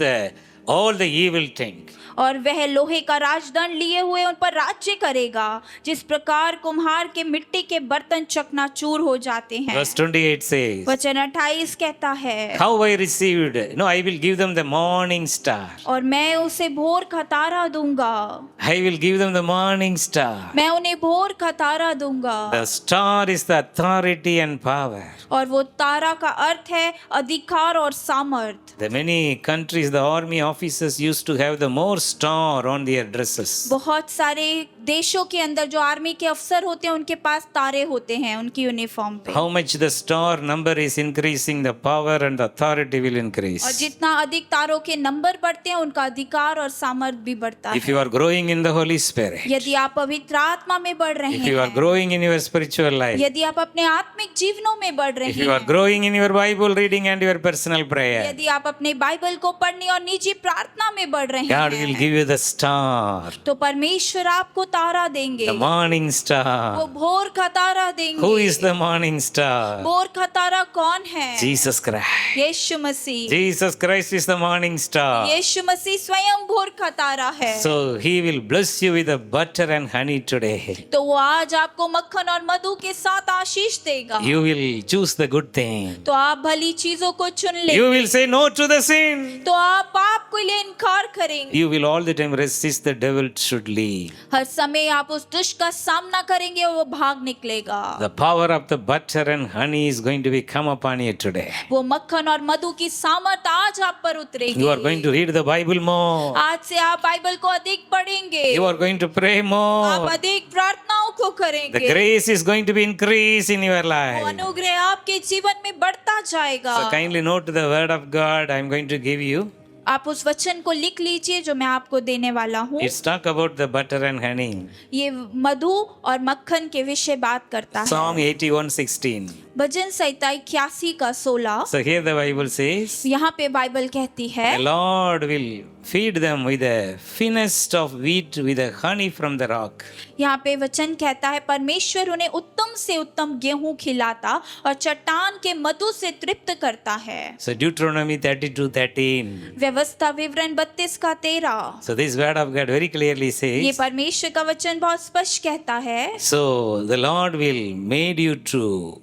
[SPEAKER 1] all the evil thing.
[SPEAKER 2] और वह लोहे का राजदंड लिए हुए उन पर राज्य करेगा जिस प्रकार कुम्हार के मिट्टी के बर्तन चकनाचूर हो जाते हैं।
[SPEAKER 1] Verse 28 says,
[SPEAKER 2] वचन 28 कहता है,
[SPEAKER 1] how I received, no, I will give them the morning star.
[SPEAKER 2] और मैं उसे भोर का तारा दूंगा।
[SPEAKER 1] I will give them the morning star.
[SPEAKER 2] मैं उन्हें भोर का तारा दूंगा।
[SPEAKER 1] The star is the authority and power.
[SPEAKER 2] और वो तारा का अर्थ है अधिकार और सामर्थ।
[SPEAKER 1] The many countries, the army of officers used to have the more star on their dresses.
[SPEAKER 2] बहुत सारे देशों के अंदर जो आर्मी के अफसर होते हैं उनके पास तारे होते हैं उनकी यूनिफॉर्म पे।
[SPEAKER 1] How much the star number is increasing, the power and the authority will
[SPEAKER 2] और
[SPEAKER 1] increase.
[SPEAKER 2] जितना अधिक तारों के नंबर बढ़ते हैं उनका अधिकार और सामर्थ्य भी बढ़ता
[SPEAKER 1] If
[SPEAKER 2] है।
[SPEAKER 1] you are growing in the Holy Spirit,
[SPEAKER 2] यदि आप पवित्र आत्मा में बढ़ रहे
[SPEAKER 1] if you are
[SPEAKER 2] हैं,
[SPEAKER 1] growing in your spiritual life,
[SPEAKER 2] यदि आप अपने आत्मिक जीवनों में बढ़ रहे
[SPEAKER 1] if you are
[SPEAKER 2] हैं,
[SPEAKER 1] growing in your Bible reading and your personal prayer,
[SPEAKER 2] यदि आप अपने बाइबल को पढ़ने और निजी प्रार्थना में बढ़ रहे
[SPEAKER 1] God will
[SPEAKER 2] हैं,
[SPEAKER 1] give you the star,
[SPEAKER 2] तो परमेश्वर आपको तारा देंगे।
[SPEAKER 1] the morning
[SPEAKER 2] वो
[SPEAKER 1] star.
[SPEAKER 2] भोर का तारा
[SPEAKER 1] Who
[SPEAKER 2] देंगे।
[SPEAKER 1] is the morning star?
[SPEAKER 2] भोर का तारा कौन है?
[SPEAKER 1] Jesus Christ.
[SPEAKER 2] Yeshu Masih.
[SPEAKER 1] Jesus Christ is the morning star.
[SPEAKER 2] यीशु मसीह स्वयं भोर का तारा है।
[SPEAKER 1] So he will bless you with the butter and honey today.
[SPEAKER 2] तो वो आज आपको मक्खन और मधु के साथ आशीष देगा।
[SPEAKER 1] You will choose the good thing.
[SPEAKER 2] तो आप भली चीजों को चुन
[SPEAKER 1] You
[SPEAKER 2] लेंगे।
[SPEAKER 1] will say no to the sin.
[SPEAKER 2] तो आप पाप के लिए इनकार करेंगे।
[SPEAKER 1] You will all the time resist the devil should leave.
[SPEAKER 2] हर समय आप उस दुष्ट का सामना करेंगे और वो भाग निकलेगा।
[SPEAKER 1] The power of the butter and honey is going to be come upon you today.
[SPEAKER 2] वो मक्खन और मधु की सामर्थ आज आप पर उतरेगी।
[SPEAKER 1] You are going to read the Bible more.
[SPEAKER 2] आज से आप बाइबल को अधिक पढ़ेंगे।
[SPEAKER 1] You are going to pray
[SPEAKER 2] आप
[SPEAKER 1] more.
[SPEAKER 2] अधिक प्रार्थनाओं को
[SPEAKER 1] The
[SPEAKER 2] करेंगे।
[SPEAKER 1] grace is going to be increased in your
[SPEAKER 2] वो
[SPEAKER 1] life.
[SPEAKER 2] अनुग्रह आपके जीवन में बढ़ता जाएगा।
[SPEAKER 1] So kindly note the word of God I am going to give you.
[SPEAKER 2] आप उस वचन को लिख लीजिए जो मैं आपको देने वाला हूँ।
[SPEAKER 1] It's talk about the butter and honey.
[SPEAKER 2] ये मधु और मक्खन के विषय बात करता है।
[SPEAKER 1] Psalm 81:16.
[SPEAKER 2] भजन संहिता 81 का 16।
[SPEAKER 1] So here the Bible says,
[SPEAKER 2] यहाँ पे बाइबल कहती है,
[SPEAKER 1] the Lord will feed them with the finest of wheat with the honey from the rock.
[SPEAKER 2] यहाँ पे वचन कहता है परमेश्वर उन्हें उत्तम से उत्तम गेहूं खिलाता और चट्टान के मधु से तृप्त करता है।
[SPEAKER 1] So Deuteronomy 32:13.
[SPEAKER 2] व्यवस्था विवरण 32 का 13।
[SPEAKER 1] So this word of God very clearly
[SPEAKER 2] ये
[SPEAKER 1] says,
[SPEAKER 2] परमेश्वर का वचन बहुत स्पष्ट कहता है,
[SPEAKER 1] so the Lord will made you to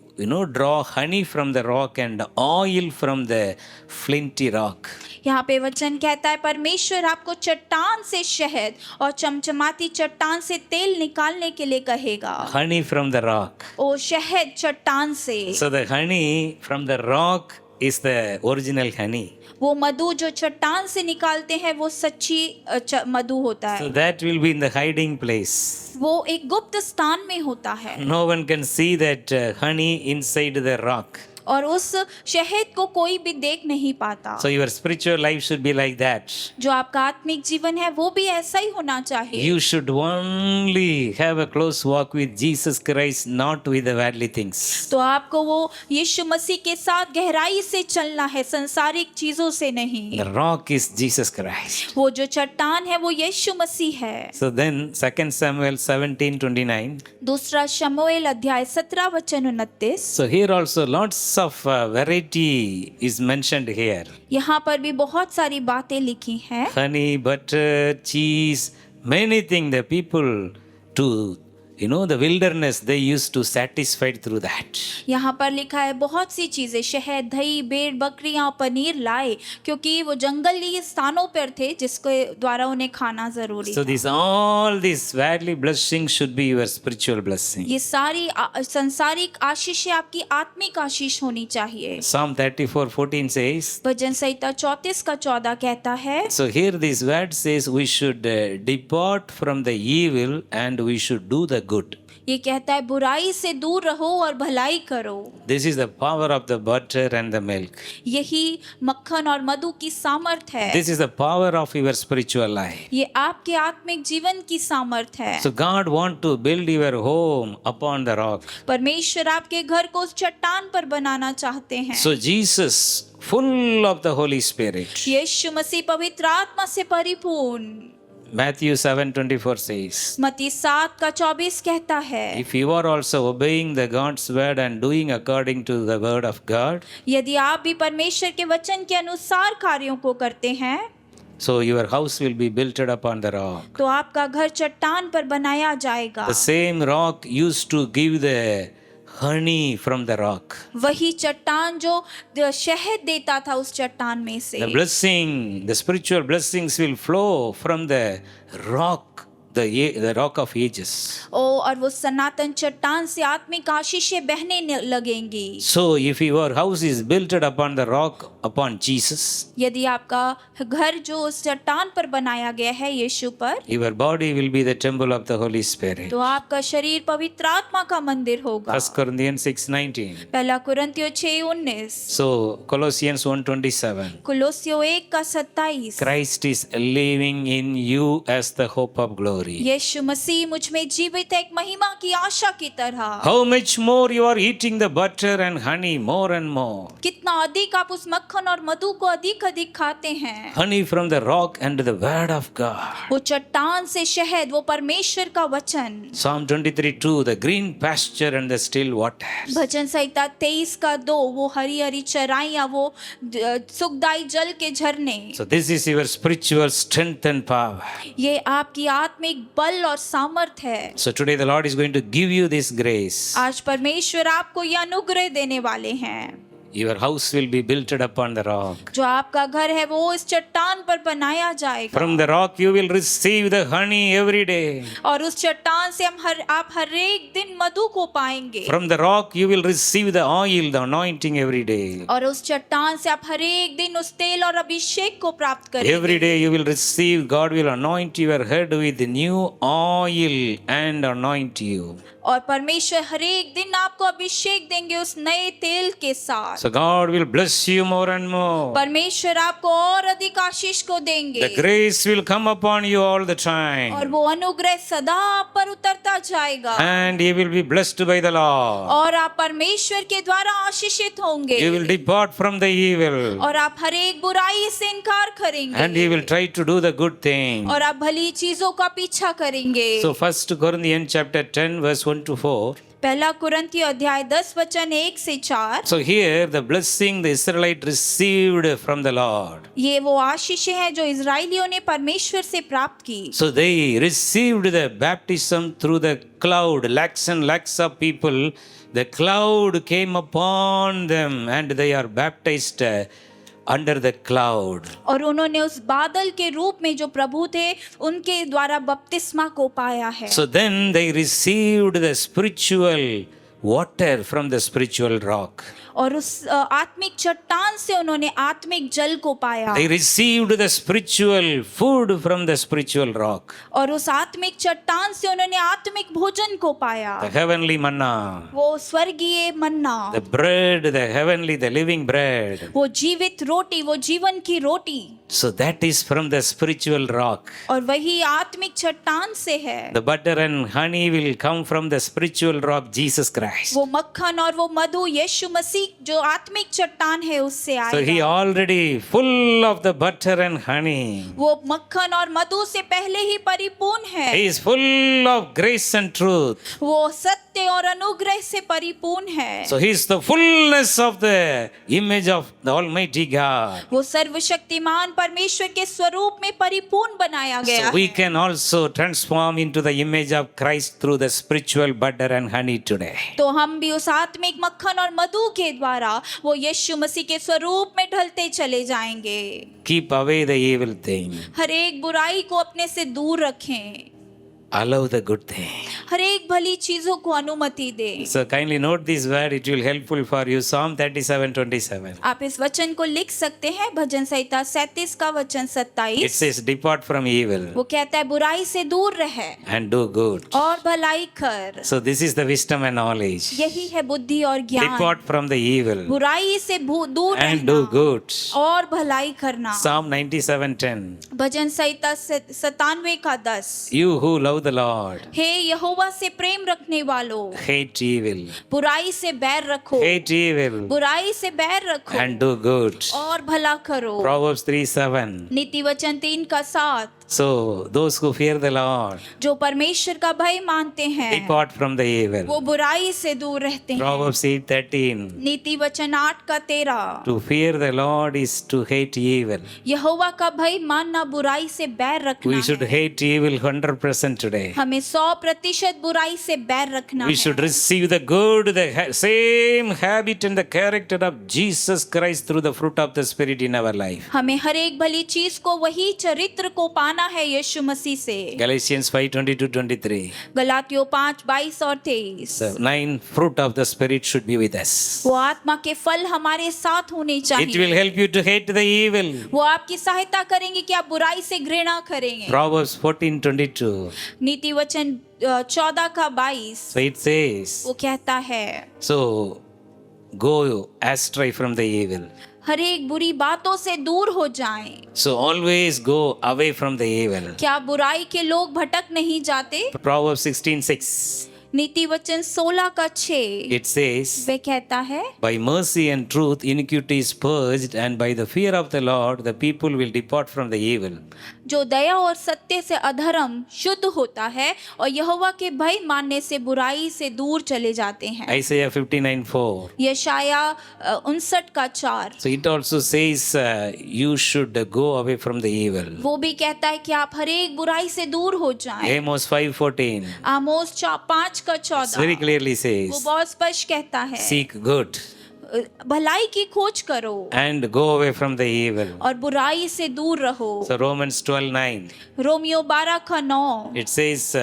[SPEAKER 1] draw honey from the rock and oil from the flinty rock.
[SPEAKER 2] यहाँ पे वचन कहता है परमेश्वर आपको चट्टान से शहद और चमचमाती चट्टान से तेल निकालने के लिए कहेगा।
[SPEAKER 1] Honey from the rock.
[SPEAKER 2] ओ शहद चट्टान से।
[SPEAKER 1] So the honey from the rock is the original honey.
[SPEAKER 2] वो मधु जो चट्टान से निकालते हैं वो सच्ची मधु होता
[SPEAKER 1] So
[SPEAKER 2] है।
[SPEAKER 1] that will be in the hiding place.
[SPEAKER 2] वो एक गुप्त स्थान में होता है
[SPEAKER 1] No one can see that honey inside the rock.
[SPEAKER 2] और उस शहद को कोई भी देख नहीं पाता।
[SPEAKER 1] So your spiritual life should be like that.
[SPEAKER 2] जो आपका आत्मिक जीवन है वो भी ऐसा ही होना चाहिए।
[SPEAKER 1] You should only have a close walk with Jesus Christ, not with the worldly things.
[SPEAKER 2] तो आपको वो यीशु मसीह के साथ गहराई से चलना है, संसारिक चीजों से नहीं।
[SPEAKER 1] The rock is Jesus Christ.
[SPEAKER 2] वो जो चट्टान है वो यीशु मसीह है।
[SPEAKER 1] So then 2 Samuel 17:29.
[SPEAKER 2] दूसरा शमूएल अध्याय 17 वचन 29।
[SPEAKER 1] So here also lots of variety is mentioned here.
[SPEAKER 2] यहाँ पर भी बहुत सारी बातें लिखी हैं।
[SPEAKER 1] Honey, butter, cheese, many things the people to the wilderness they used to satisfied through that.
[SPEAKER 2] यहाँ पर लिखा है बहुत सी चीजें, शहद, दही, भेड़, बकरियां, पनीर लाए क्योंकि वो जंगली स्थानों पर थे जिसके द्वारा उन्हें खाना जरूरी
[SPEAKER 1] So
[SPEAKER 2] था।
[SPEAKER 1] all these worldly blessings should be your spiritual blessing.
[SPEAKER 2] ये सारी संसारिक आशीषें आपकी आत्मिक आशीष होनी चाहिए।
[SPEAKER 1] Psalm 34:14 says,
[SPEAKER 2] भजन संहिता 34 का 14 कहता है,
[SPEAKER 1] so here this word says we should depart from the evil and we should do the good.
[SPEAKER 2] ये कहता है बुराई से दूर रहो और भलाई करो।
[SPEAKER 1] This is the power of the butter and the milk.
[SPEAKER 2] यही मक्खन और मधु की सामर्थ है।
[SPEAKER 1] This is the power of your spiritual life.
[SPEAKER 2] ये आपके आत्मिक जीवन की सामर्थ है।
[SPEAKER 1] So God want to build your home upon the rock.
[SPEAKER 2] परमेश्वर आपके घर को उस चट्टान पर बनाना चाहते हैं।
[SPEAKER 1] So Jesus, full of the Holy Spirit.
[SPEAKER 2] यीशु मसीह पवित्र आत्मा से परिपूर्ण।
[SPEAKER 1] Matthew 7:24 says,
[SPEAKER 2] मत्ती 7 का 24 कहता है,
[SPEAKER 1] if you are also obeying the God's word and doing according to the word of God,
[SPEAKER 2] यदि आप भी परमेश्वर के वचन के अनुसार कार्यों को करते हैं
[SPEAKER 1] so your house will be built upon the rock.
[SPEAKER 2] तो आपका घर चट्टान पर बनाया जाएगा।
[SPEAKER 1] The same rock used to give the honey from the rock.
[SPEAKER 2] वही चट्टान जो शहद देता था उस चट्टान में से।
[SPEAKER 1] The blessing, the spiritual blessings will flow from the rock the rock of ages.
[SPEAKER 2] और वो सनातन चट्टान से आत्मिक आशीषें बहने लगेंगी।
[SPEAKER 1] So if your house is built upon the rock upon Jesus,
[SPEAKER 2] यदि आपका घर जो उस चट्टान पर बनाया गया है यीशु पर,
[SPEAKER 1] your body will be the temple of the Holy Spirit.
[SPEAKER 2] तो आपका शरीर पवित्र आत्मा का मंदिर होगा।
[SPEAKER 1] 1 Corinthians 6:19.
[SPEAKER 2] पहला कुरिन्थियों 6:19,
[SPEAKER 1] So Colossians 1:27.
[SPEAKER 2] कुलोसियों 1:27,
[SPEAKER 1] Christ is living in you as the hope of glory.
[SPEAKER 2] यीशु मसीह मुझ में जीवित है एक महिमा की आशा की तरह।
[SPEAKER 1] How much more you are eating the butter and honey more and more.
[SPEAKER 2] कितना अधिक आप उस मक्खन और मधु को अधिक अधिक खाते हैं।
[SPEAKER 1] Honey from the rock and the word of God.
[SPEAKER 2] वो चट्टान से शहद, वो परमेश्वर का वचन।
[SPEAKER 1] Psalm 23:2, the green pasture and the still waters.
[SPEAKER 2] भजन संहिता 23:2, वो हरी हरी चराइयाँ, वो सुखदाई जल के झरने।
[SPEAKER 1] So this is your spiritual strength and power.
[SPEAKER 2] ये आपकी आत्मिक बल और सामर्थ है।
[SPEAKER 1] So today the Lord is going to give you this grace.
[SPEAKER 2] आज परमेश्वर आपको यह अनुग्रह देने वाले हैं।
[SPEAKER 1] Your house will be built upon the rock.
[SPEAKER 2] जो आपका घर है वो इस चट्टान पर बनाया जाएगा।
[SPEAKER 1] From the rock you will receive the honey every day.
[SPEAKER 2] और उस चट्टान से आप हर एक दिन मधु को पाएंगे।
[SPEAKER 1] From the rock you will receive the oil, the anointing every day.
[SPEAKER 2] और उस चट्टान से आप हर एक दिन उस तेल और अभिषेक को प्राप्त करेंगे।
[SPEAKER 1] Every day you will receive, God will anoint your head with new oil and anoint you.
[SPEAKER 2] और परमेश्वर हर एक दिन आपको अभिषेक देंगे उस नए तेल के साथ।
[SPEAKER 1] So God will bless you more and more.
[SPEAKER 2] परमेश्वर आपको और अधिक आशीष को देंगे।
[SPEAKER 1] The grace will come upon you all the
[SPEAKER 2] और
[SPEAKER 1] time.
[SPEAKER 2] वो अनुग्रह सदा आप पर उतरता जाएगा।
[SPEAKER 1] And you will be blessed by the Lord.
[SPEAKER 2] और आप परमेश्वर के द्वारा आशीषित होंगे।
[SPEAKER 1] You will depart from the evil.
[SPEAKER 2] और आप हर एक बुराई से इनकार करेंगे।
[SPEAKER 1] And you will try to do the good thing.
[SPEAKER 2] और आप भली चीजों का पीछा करेंगे।
[SPEAKER 1] So 1 Corinthians chapter 10 verse 1 to 4.
[SPEAKER 2] पहला कुरिन्थी अध्याय 10 वचन 1 से 4।
[SPEAKER 1] So here the blessing the Israelite received from the Lord.
[SPEAKER 2] ये वो आशीषें हैं जो इजराइलियों ने परमेश्वर से प्राप्त की।
[SPEAKER 1] So they received the baptism through the cloud, lakhs and lakhs of people. The cloud came upon them and they are baptized under the cloud.
[SPEAKER 2] और उन्होंने उस बादल के रूप में जो प्रभु थे उनके द्वारा बपतिस्मा को पाया है।
[SPEAKER 1] So then they received the spiritual water from the spiritual rock.
[SPEAKER 2] और उस आत्मिक चट्टान से उन्होंने आत्मिक जल को पाया।
[SPEAKER 1] They received the spiritual food from the spiritual rock.
[SPEAKER 2] और उस आत्मिक चट्टान से उन्होंने आत्मिक भोजन को पाया।
[SPEAKER 1] The heavenly manna,
[SPEAKER 2] वो स्वर्गीय मन्ना,
[SPEAKER 1] the bread, the heavenly, the living bread.
[SPEAKER 2] वो जीवित रोटी, वो जीवन की रोटी।
[SPEAKER 1] So that is from the spiritual rock.
[SPEAKER 2] और वही आत्मिक चट्टान से है।
[SPEAKER 1] The butter and honey will come from the spiritual rock, Jesus Christ.
[SPEAKER 2] वो मक्खन और वो मधु यीशु मसीह जो आत्मिक चट्टान है उससे
[SPEAKER 1] So he
[SPEAKER 2] आएगा।
[SPEAKER 1] already full of the butter and honey.
[SPEAKER 2] वो मक्खन और मधु से पहले ही परिपूर्ण है।
[SPEAKER 1] He is full of grace and truth.
[SPEAKER 2] वो सत्य और अनुग्रह से परिपूर्ण है।
[SPEAKER 1] So he is the fullness of the image of the Almighty God.
[SPEAKER 2] वो सर्वशक्तिमान परमेश्वर के स्वरूप में परिपूर्ण बनाया गया
[SPEAKER 1] So we
[SPEAKER 2] है।
[SPEAKER 1] can also transform into the image of Christ through the spiritual butter and honey today.
[SPEAKER 2] तो हम भी उस आत्मिक मक्खन और मधु के द्वारा वो यीशु मसीह के स्वरूप में ढलते चले जाएंगे।
[SPEAKER 1] Keep away the evil thing.
[SPEAKER 2] हर एक बुराई को अपने से दूर रखें।
[SPEAKER 1] Allow the good thing.
[SPEAKER 2] हर एक भली चीजों को अनुमति दें।
[SPEAKER 1] So kindly note this word, it will helpful for you. Psalm 37:27.
[SPEAKER 2] आप इस वचन को लिख सकते हैं। भजन संहिता 37 का वचन
[SPEAKER 1] It
[SPEAKER 2] 27।
[SPEAKER 1] says, depart from evil
[SPEAKER 2] वो कहता है बुराई से दूर रहे
[SPEAKER 1] and do good.
[SPEAKER 2] और भलाई कर।
[SPEAKER 1] So this is the wisdom and knowledge.
[SPEAKER 2] यही है बुद्धि और ज्ञान।
[SPEAKER 1] Depart from the evil
[SPEAKER 2] बुराई से दूर
[SPEAKER 1] and do
[SPEAKER 2] रहना
[SPEAKER 1] good.
[SPEAKER 2] और भलाई करना।
[SPEAKER 1] Psalm 97:10.
[SPEAKER 2] भजन संहिता 97 का 10।
[SPEAKER 1] You who love the Lord,
[SPEAKER 2] हे यहोवा से प्रेम रखने वालों,
[SPEAKER 1] hate evil,
[SPEAKER 2] बुराई से बैर रखो,
[SPEAKER 1] hate evil
[SPEAKER 2] बुराई से बैर रखो
[SPEAKER 1] and do good.
[SPEAKER 2] और भला करो।
[SPEAKER 1] Proverbs 3:7.
[SPEAKER 2] नीति वचन 3 का 7।
[SPEAKER 1] So those who fear the Lord,
[SPEAKER 2] जो परमेश्वर का भय मानते हैं
[SPEAKER 1] depart from the evil.
[SPEAKER 2] वो बुराई से दूर रहते हैं।
[SPEAKER 1] Proverbs 8:13.
[SPEAKER 2] नीति वचन 8 का 13।
[SPEAKER 1] To fear the Lord is to hate evil.
[SPEAKER 2] यहोवा का भय मानना बुराई से बैर रखना
[SPEAKER 1] We should
[SPEAKER 2] है।
[SPEAKER 1] hate evil 100% today.
[SPEAKER 2] हमें 100% बुराई से बैर रखना
[SPEAKER 1] We
[SPEAKER 2] है।
[SPEAKER 1] should receive the good, the same habit and the character of Jesus Christ through the fruit of the Spirit in our life.
[SPEAKER 2] हमें हर एक भली चीज को वही चरित्र को पाना डरना है यीशु मसीह से।
[SPEAKER 1] Galatians 5:22-23.
[SPEAKER 2] गलातियों 5:22 और 23।
[SPEAKER 1] The 9 fruit of the Spirit should be with us.
[SPEAKER 2] वो आत्मा के फल हमारे साथ होने
[SPEAKER 1] It
[SPEAKER 2] चाहिए।
[SPEAKER 1] will help you to hate the evil.
[SPEAKER 2] वो आपकी सहायता करेंगे कि आप बुराई से घृणा करेंगे।
[SPEAKER 1] Proverbs 14:22.
[SPEAKER 2] नीति वचन 14 का 22
[SPEAKER 1] So it says,
[SPEAKER 2] वो कहता है,
[SPEAKER 1] so go astray from the evil.
[SPEAKER 2] हर एक बुरी बातों से दूर हो जाएं।
[SPEAKER 1] So always go away from the evil.
[SPEAKER 2] क्या बुराई के लोग भटक नहीं जाते?
[SPEAKER 1] Proverbs 16:6.
[SPEAKER 2] नीति वचन 16 का 6
[SPEAKER 1] It says,
[SPEAKER 2] वे कहता है,
[SPEAKER 1] by mercy and truth iniquity is purged, and by the fear of the Lord the people will depart from the evil.
[SPEAKER 2] जो दया और सत्य से अधर्म शुद्ध होता है और यहोवा के भय मानने से बुराई से दूर चले जाते हैं।
[SPEAKER 1] Isaiah 59:4.
[SPEAKER 2] यशाया 59 का 4
[SPEAKER 1] So it also says you should go away from the evil.
[SPEAKER 2] वो भी कहता है कि आप हर एक बुराई से दूर हो जाएं।
[SPEAKER 1] Amos 5:14.
[SPEAKER 2] आमोस 5 का
[SPEAKER 1] Very
[SPEAKER 2] 14
[SPEAKER 1] clearly
[SPEAKER 2] वो
[SPEAKER 1] says,
[SPEAKER 2] बहुत स्पष्ट कहता है,
[SPEAKER 1] seek good
[SPEAKER 2] भलाई की खोज करो
[SPEAKER 1] and go away from the evil.
[SPEAKER 2] और बुराई से दूर रहो।
[SPEAKER 1] So Romans 12:9.
[SPEAKER 2] रोमियो 12 का 9
[SPEAKER 1] It says,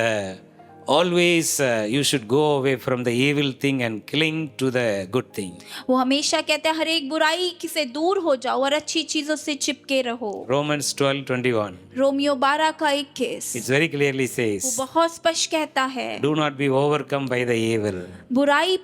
[SPEAKER 1] always you should go away from the evil thing and cling to the good thing.
[SPEAKER 2] वो हमेशा कहते हैं हर एक बुराई से दूर हो जाओ और अच्छी चीजों से चिपके रहो।
[SPEAKER 1] Romans 12:21.
[SPEAKER 2] रोमियो 12 का 21
[SPEAKER 1] It very clearly
[SPEAKER 2] वो
[SPEAKER 1] says,
[SPEAKER 2] बहुत स्पष्ट कहता है,
[SPEAKER 1] do not be overcome by the evil.
[SPEAKER 2] बुराई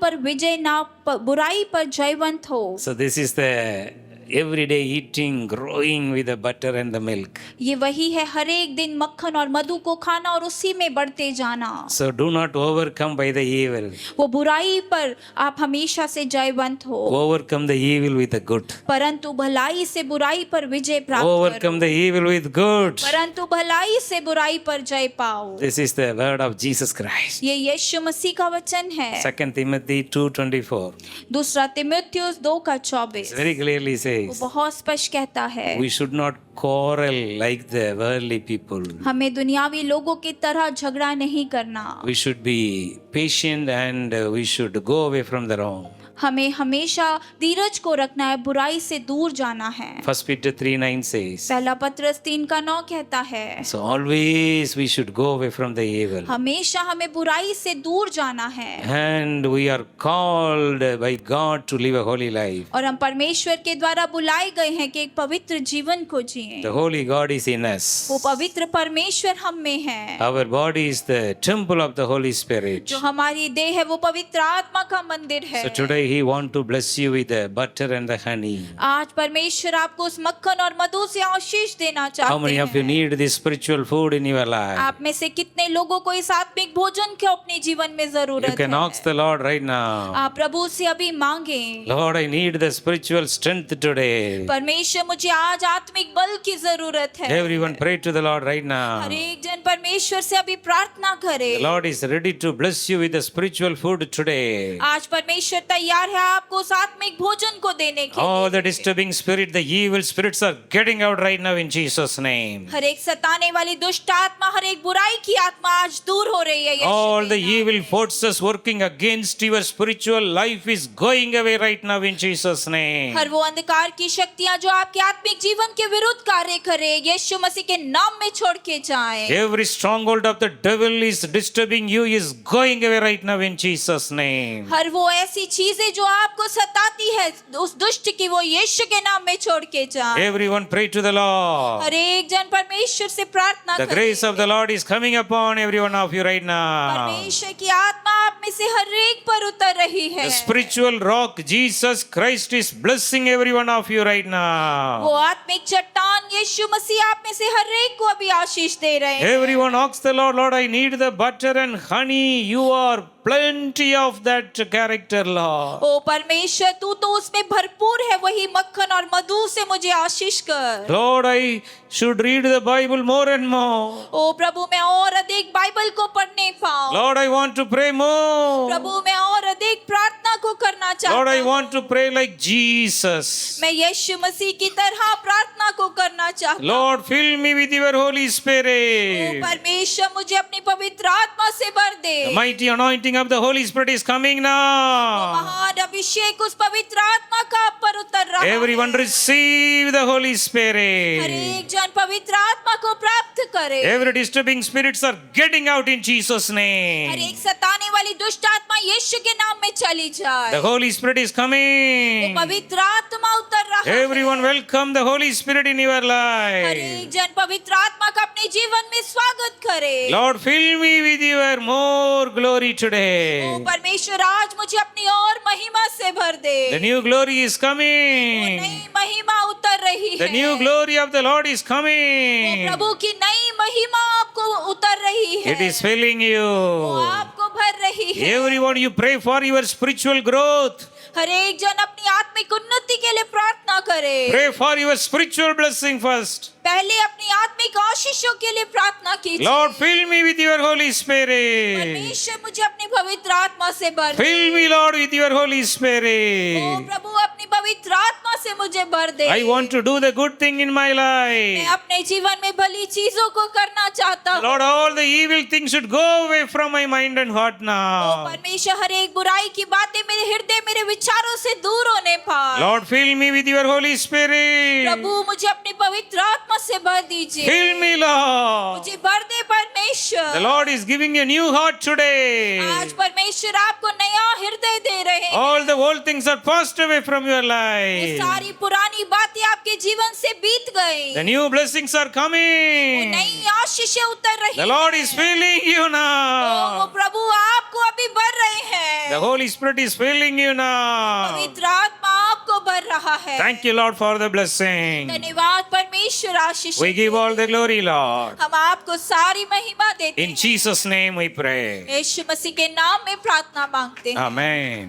[SPEAKER 2] पर जयवंत हो।
[SPEAKER 1] So this is the everyday eating, growing with the butter and the milk.
[SPEAKER 2] ये वही है, हर एक दिन मक्खन और मधु को खाना और उसी में बढ़ते जाना।
[SPEAKER 1] So do not overcome by the evil.
[SPEAKER 2] वो बुराई पर आप हमेशा से जयवंत हो,
[SPEAKER 1] Overcome the evil with the good.
[SPEAKER 2] परंतु भलाई से बुराई पर विजय प्राप्त करो।
[SPEAKER 1] Overcome the evil with good.
[SPEAKER 2] परंतु भलाई से बुराई पर जय पाओ।
[SPEAKER 1] This is the word of Jesus Christ.
[SPEAKER 2] ये यीशु मसीह का वचन है।
[SPEAKER 1] 2 Timothy 2:24.
[SPEAKER 2] दूसरा तिमुथियुस 2 का 24
[SPEAKER 1] Very clearly
[SPEAKER 2] वो
[SPEAKER 1] says,
[SPEAKER 2] बहुत स्पष्ट कहता है,
[SPEAKER 1] we should not quarrel like the worldly people.
[SPEAKER 2] हमें दुनियावी लोगों की तरह झगड़ा नहीं करना।
[SPEAKER 1] We should be patient and we should go away from the wrong.
[SPEAKER 2] हमें हमेशा धीरज को रखना है, बुराई से दूर जाना है।
[SPEAKER 1] 1 Peter 3:9 says,
[SPEAKER 2] पहला पत्रस 3 का 9 कहता है,
[SPEAKER 1] so always we should go away from the evil.
[SPEAKER 2] हमेशा हमें बुराई से दूर जाना है
[SPEAKER 1] And we are called by God to live a holy life.
[SPEAKER 2] और हम परमेश्वर के द्वारा बुलाए गए हैं कि एक पवित्र जीवन को जिएं।
[SPEAKER 1] The holy God is in us.
[SPEAKER 2] वो पवित्र परमेश्वर हम में है।
[SPEAKER 1] Our body is the temple of the Holy Spirit.
[SPEAKER 2] जो हमारी देह है वो पवित्र आत्मा का मंदिर है।
[SPEAKER 1] So today He want to bless you with the butter and the honey.
[SPEAKER 2] आज परमेश्वर आपको उस मक्खन और मधु से आशीष देना
[SPEAKER 1] How
[SPEAKER 2] चाहते
[SPEAKER 1] many of you
[SPEAKER 2] हैं।
[SPEAKER 1] need this spiritual food in your life?
[SPEAKER 2] आप में से कितने लोगों को इस आत्मिक भोजन की अपने जीवन में
[SPEAKER 1] You
[SPEAKER 2] जरूरत
[SPEAKER 1] can
[SPEAKER 2] है?
[SPEAKER 1] ask the Lord right now.
[SPEAKER 2] आप प्रभु से अभी मांगे,
[SPEAKER 1] Lord, I need the spiritual strength today.
[SPEAKER 2] परमेश्वर मुझे आज आत्मिक बल की जरूरत है।
[SPEAKER 1] Everyone pray to the Lord right now.
[SPEAKER 2] हर एक जन परमेश्वर से अभी प्रार्थना करे।
[SPEAKER 1] The Lord is ready to bless you with the spiritual food today.
[SPEAKER 2] आज परमेश्वर तैयार है आपको उस आत्मिक भोजन को देने के
[SPEAKER 1] All
[SPEAKER 2] लिए।
[SPEAKER 1] the disturbing spirit, the evil spirits are getting out right now in Jesus' name.
[SPEAKER 2] हर एक सताने वाली दुष्ट आत्मा, हर एक बुराई की आत्मा आज दूर हो रही है यीशु
[SPEAKER 1] All
[SPEAKER 2] के
[SPEAKER 1] the
[SPEAKER 2] नाम
[SPEAKER 1] evil
[SPEAKER 2] में।
[SPEAKER 1] forces working against your spiritual life is going away right now in Jesus' name.
[SPEAKER 2] हर वो अंधकार की शक्तियां जो आपके आत्मिक जीवन के विरुद्ध कार्य करे, यीशु मसीह के नाम में छोड़ के जाएं।
[SPEAKER 1] Every stronghold of the devil is disturbing you is going away right now in Jesus' name.
[SPEAKER 2] हर वो ऐसी चीजें जो आपको सताती है उस दुष्ट की, वो यीशु के नाम में छोड़ के जाएं।
[SPEAKER 1] Everyone pray to the Lord.
[SPEAKER 2] हर एक जन परमेश्वर से प्रार्थना
[SPEAKER 1] The
[SPEAKER 2] करे।
[SPEAKER 1] grace of the Lord is coming upon every one of you right now.
[SPEAKER 2] परमेश्वर की आत्मा आप में से हर एक पर उतर रही है।
[SPEAKER 1] The spiritual rock, Jesus Christ, is blessing every one of you right
[SPEAKER 2] वो
[SPEAKER 1] now.
[SPEAKER 2] आत्मिक चट्टान यीशु मसीह आप में से हर एक को अभी आशीष दे रहे हैं।
[SPEAKER 1] Everyone asks the Lord, Lord, I need the butter and honey. You are plenty of that character, Lord.
[SPEAKER 2] ओ परमेश्वर, तू तो उसमें भरपूर है, वही मक्खन और मधु से मुझे आशीष कर।
[SPEAKER 1] Lord, I should read the Bible more and more.
[SPEAKER 2] ओ प्रभु, मैं और अधिक बाइबल को पढ़ने पाऊं।
[SPEAKER 1] Lord, I want to pray more.
[SPEAKER 2] प्रभु, मैं और अधिक प्रार्थना को करना चाहता
[SPEAKER 1] Lord, I
[SPEAKER 2] हूँ।
[SPEAKER 1] want to pray like Jesus.
[SPEAKER 2] मैं यीशु मसीह की तरह प्रार्थना को करना चाहता हूँ।
[SPEAKER 1] Lord, fill me with your Holy
[SPEAKER 2] O
[SPEAKER 1] Spirit.
[SPEAKER 2] परमेश्वर मुझे अपनी पवित्र आत्मा से भर दे।
[SPEAKER 1] The mighty anointing of the Holy Spirit is coming
[SPEAKER 2] वो
[SPEAKER 1] now.
[SPEAKER 2] महान अभिषेक उस पवित्र आत्मा का आप पर उतर रहा
[SPEAKER 1] Everyone
[SPEAKER 2] है।
[SPEAKER 1] receive the Holy
[SPEAKER 2] her
[SPEAKER 1] Spirit.
[SPEAKER 2] एक जन पवित्र आत्मा को प्राप्त करे।
[SPEAKER 1] Every disturbing spirits are getting out in Jesus'
[SPEAKER 2] her
[SPEAKER 1] name.
[SPEAKER 2] एक सताने वाली दुष्ट आत्मा यीशु के नाम में चली जाए।
[SPEAKER 1] The Holy Spirit is
[SPEAKER 2] वो
[SPEAKER 1] coming.
[SPEAKER 2] पवित्र आत्मा उतर रहा
[SPEAKER 1] Everyone
[SPEAKER 2] है।
[SPEAKER 1] welcome the Holy Spirit in your
[SPEAKER 2] her
[SPEAKER 1] life.
[SPEAKER 2] एक जन पवित्र आत्मा का अपने जीवन में स्वागत करे।
[SPEAKER 1] Lord, fill me with your more glory
[SPEAKER 2] O
[SPEAKER 1] today.
[SPEAKER 2] परमेश्वर आज मुझे अपनी और महिमा से भर दे।
[SPEAKER 1] The new glory is
[SPEAKER 2] वो
[SPEAKER 1] coming.
[SPEAKER 2] नई महिमा उतर रही
[SPEAKER 1] The
[SPEAKER 2] है।
[SPEAKER 1] new glory of the Lord is
[SPEAKER 2] वो
[SPEAKER 1] coming.
[SPEAKER 2] प्रभु की नई महिमा आपको उतर रही है।
[SPEAKER 1] It is filling
[SPEAKER 2] वो
[SPEAKER 1] you.
[SPEAKER 2] आपको भर रही है।
[SPEAKER 1] Everyone, you pray for your spiritual growth.
[SPEAKER 2] हर एक जन अपनी आत्मिक उन्नति के लिए प्रार्थना करे।
[SPEAKER 1] Pray for your spiritual blessing first.
[SPEAKER 2] पहले अपनी आत्मिक आशीषों के लिए प्रार्थना कीजिए।
[SPEAKER 1] Lord, fill me with your Holy Spirit.
[SPEAKER 2] परमेश्वर मुझे अपनी पवित्र आत्मा से भर दे।
[SPEAKER 1] Fill me, Lord, with your Holy
[SPEAKER 2] O
[SPEAKER 1] Spirit.
[SPEAKER 2] प्रभु अपनी पवित्र आत्मा से मुझे भर दे।
[SPEAKER 1] I want to do the good thing in my
[SPEAKER 2] मैं
[SPEAKER 1] life.
[SPEAKER 2] अपने जीवन में भली चीजों को करना चाहता हूँ।
[SPEAKER 1] Lord, all the evil things should go away from my mind and heart
[SPEAKER 2] O
[SPEAKER 1] now.
[SPEAKER 2] परमेश्वर हर एक बुराई की बातें मेरे हृदय मेरे विचारों से दूर होने पाए।
[SPEAKER 1] Lord, fill me with your Holy Spirit.
[SPEAKER 2] प्रभु मुझे अपनी पवित्र आत्मा से भर दीजिए।
[SPEAKER 1] Fill me, Lord.
[SPEAKER 2] मुझे भर दे
[SPEAKER 1] The
[SPEAKER 2] परमेश्वर।
[SPEAKER 1] Lord is giving you a new heart today.
[SPEAKER 2] आज परमेश्वर आपको नया हृदय दे रहे हैं।
[SPEAKER 1] All the old things are passed away from your
[SPEAKER 2] वो
[SPEAKER 1] life.
[SPEAKER 2] सारी पुरानी बातें आपके जीवन से बीत गई।
[SPEAKER 1] The new blessings are
[SPEAKER 2] वो
[SPEAKER 1] coming.
[SPEAKER 2] नई आशीषें उतर रही
[SPEAKER 1] The Lord
[SPEAKER 2] हैं।
[SPEAKER 1] is filling you
[SPEAKER 2] वो
[SPEAKER 1] now.
[SPEAKER 2] प्रभु आपको अभी भर रहे हैं।
[SPEAKER 1] The Holy Spirit is filling you now.
[SPEAKER 2] पवित्र आत्मा आपको भर रहा है।
[SPEAKER 1] Thank you, Lord, for the blessing.
[SPEAKER 2] धन्यवाद परमेश्वर आशीष।
[SPEAKER 1] We give all the glory, Lord.
[SPEAKER 2] हम आपको सारी महिमा देते
[SPEAKER 1] In
[SPEAKER 2] हैं।
[SPEAKER 1] Jesus' name we pray.
[SPEAKER 2] यीशु मसीह के नाम में प्रार्थना मांगते हैं।
[SPEAKER 1] Amen.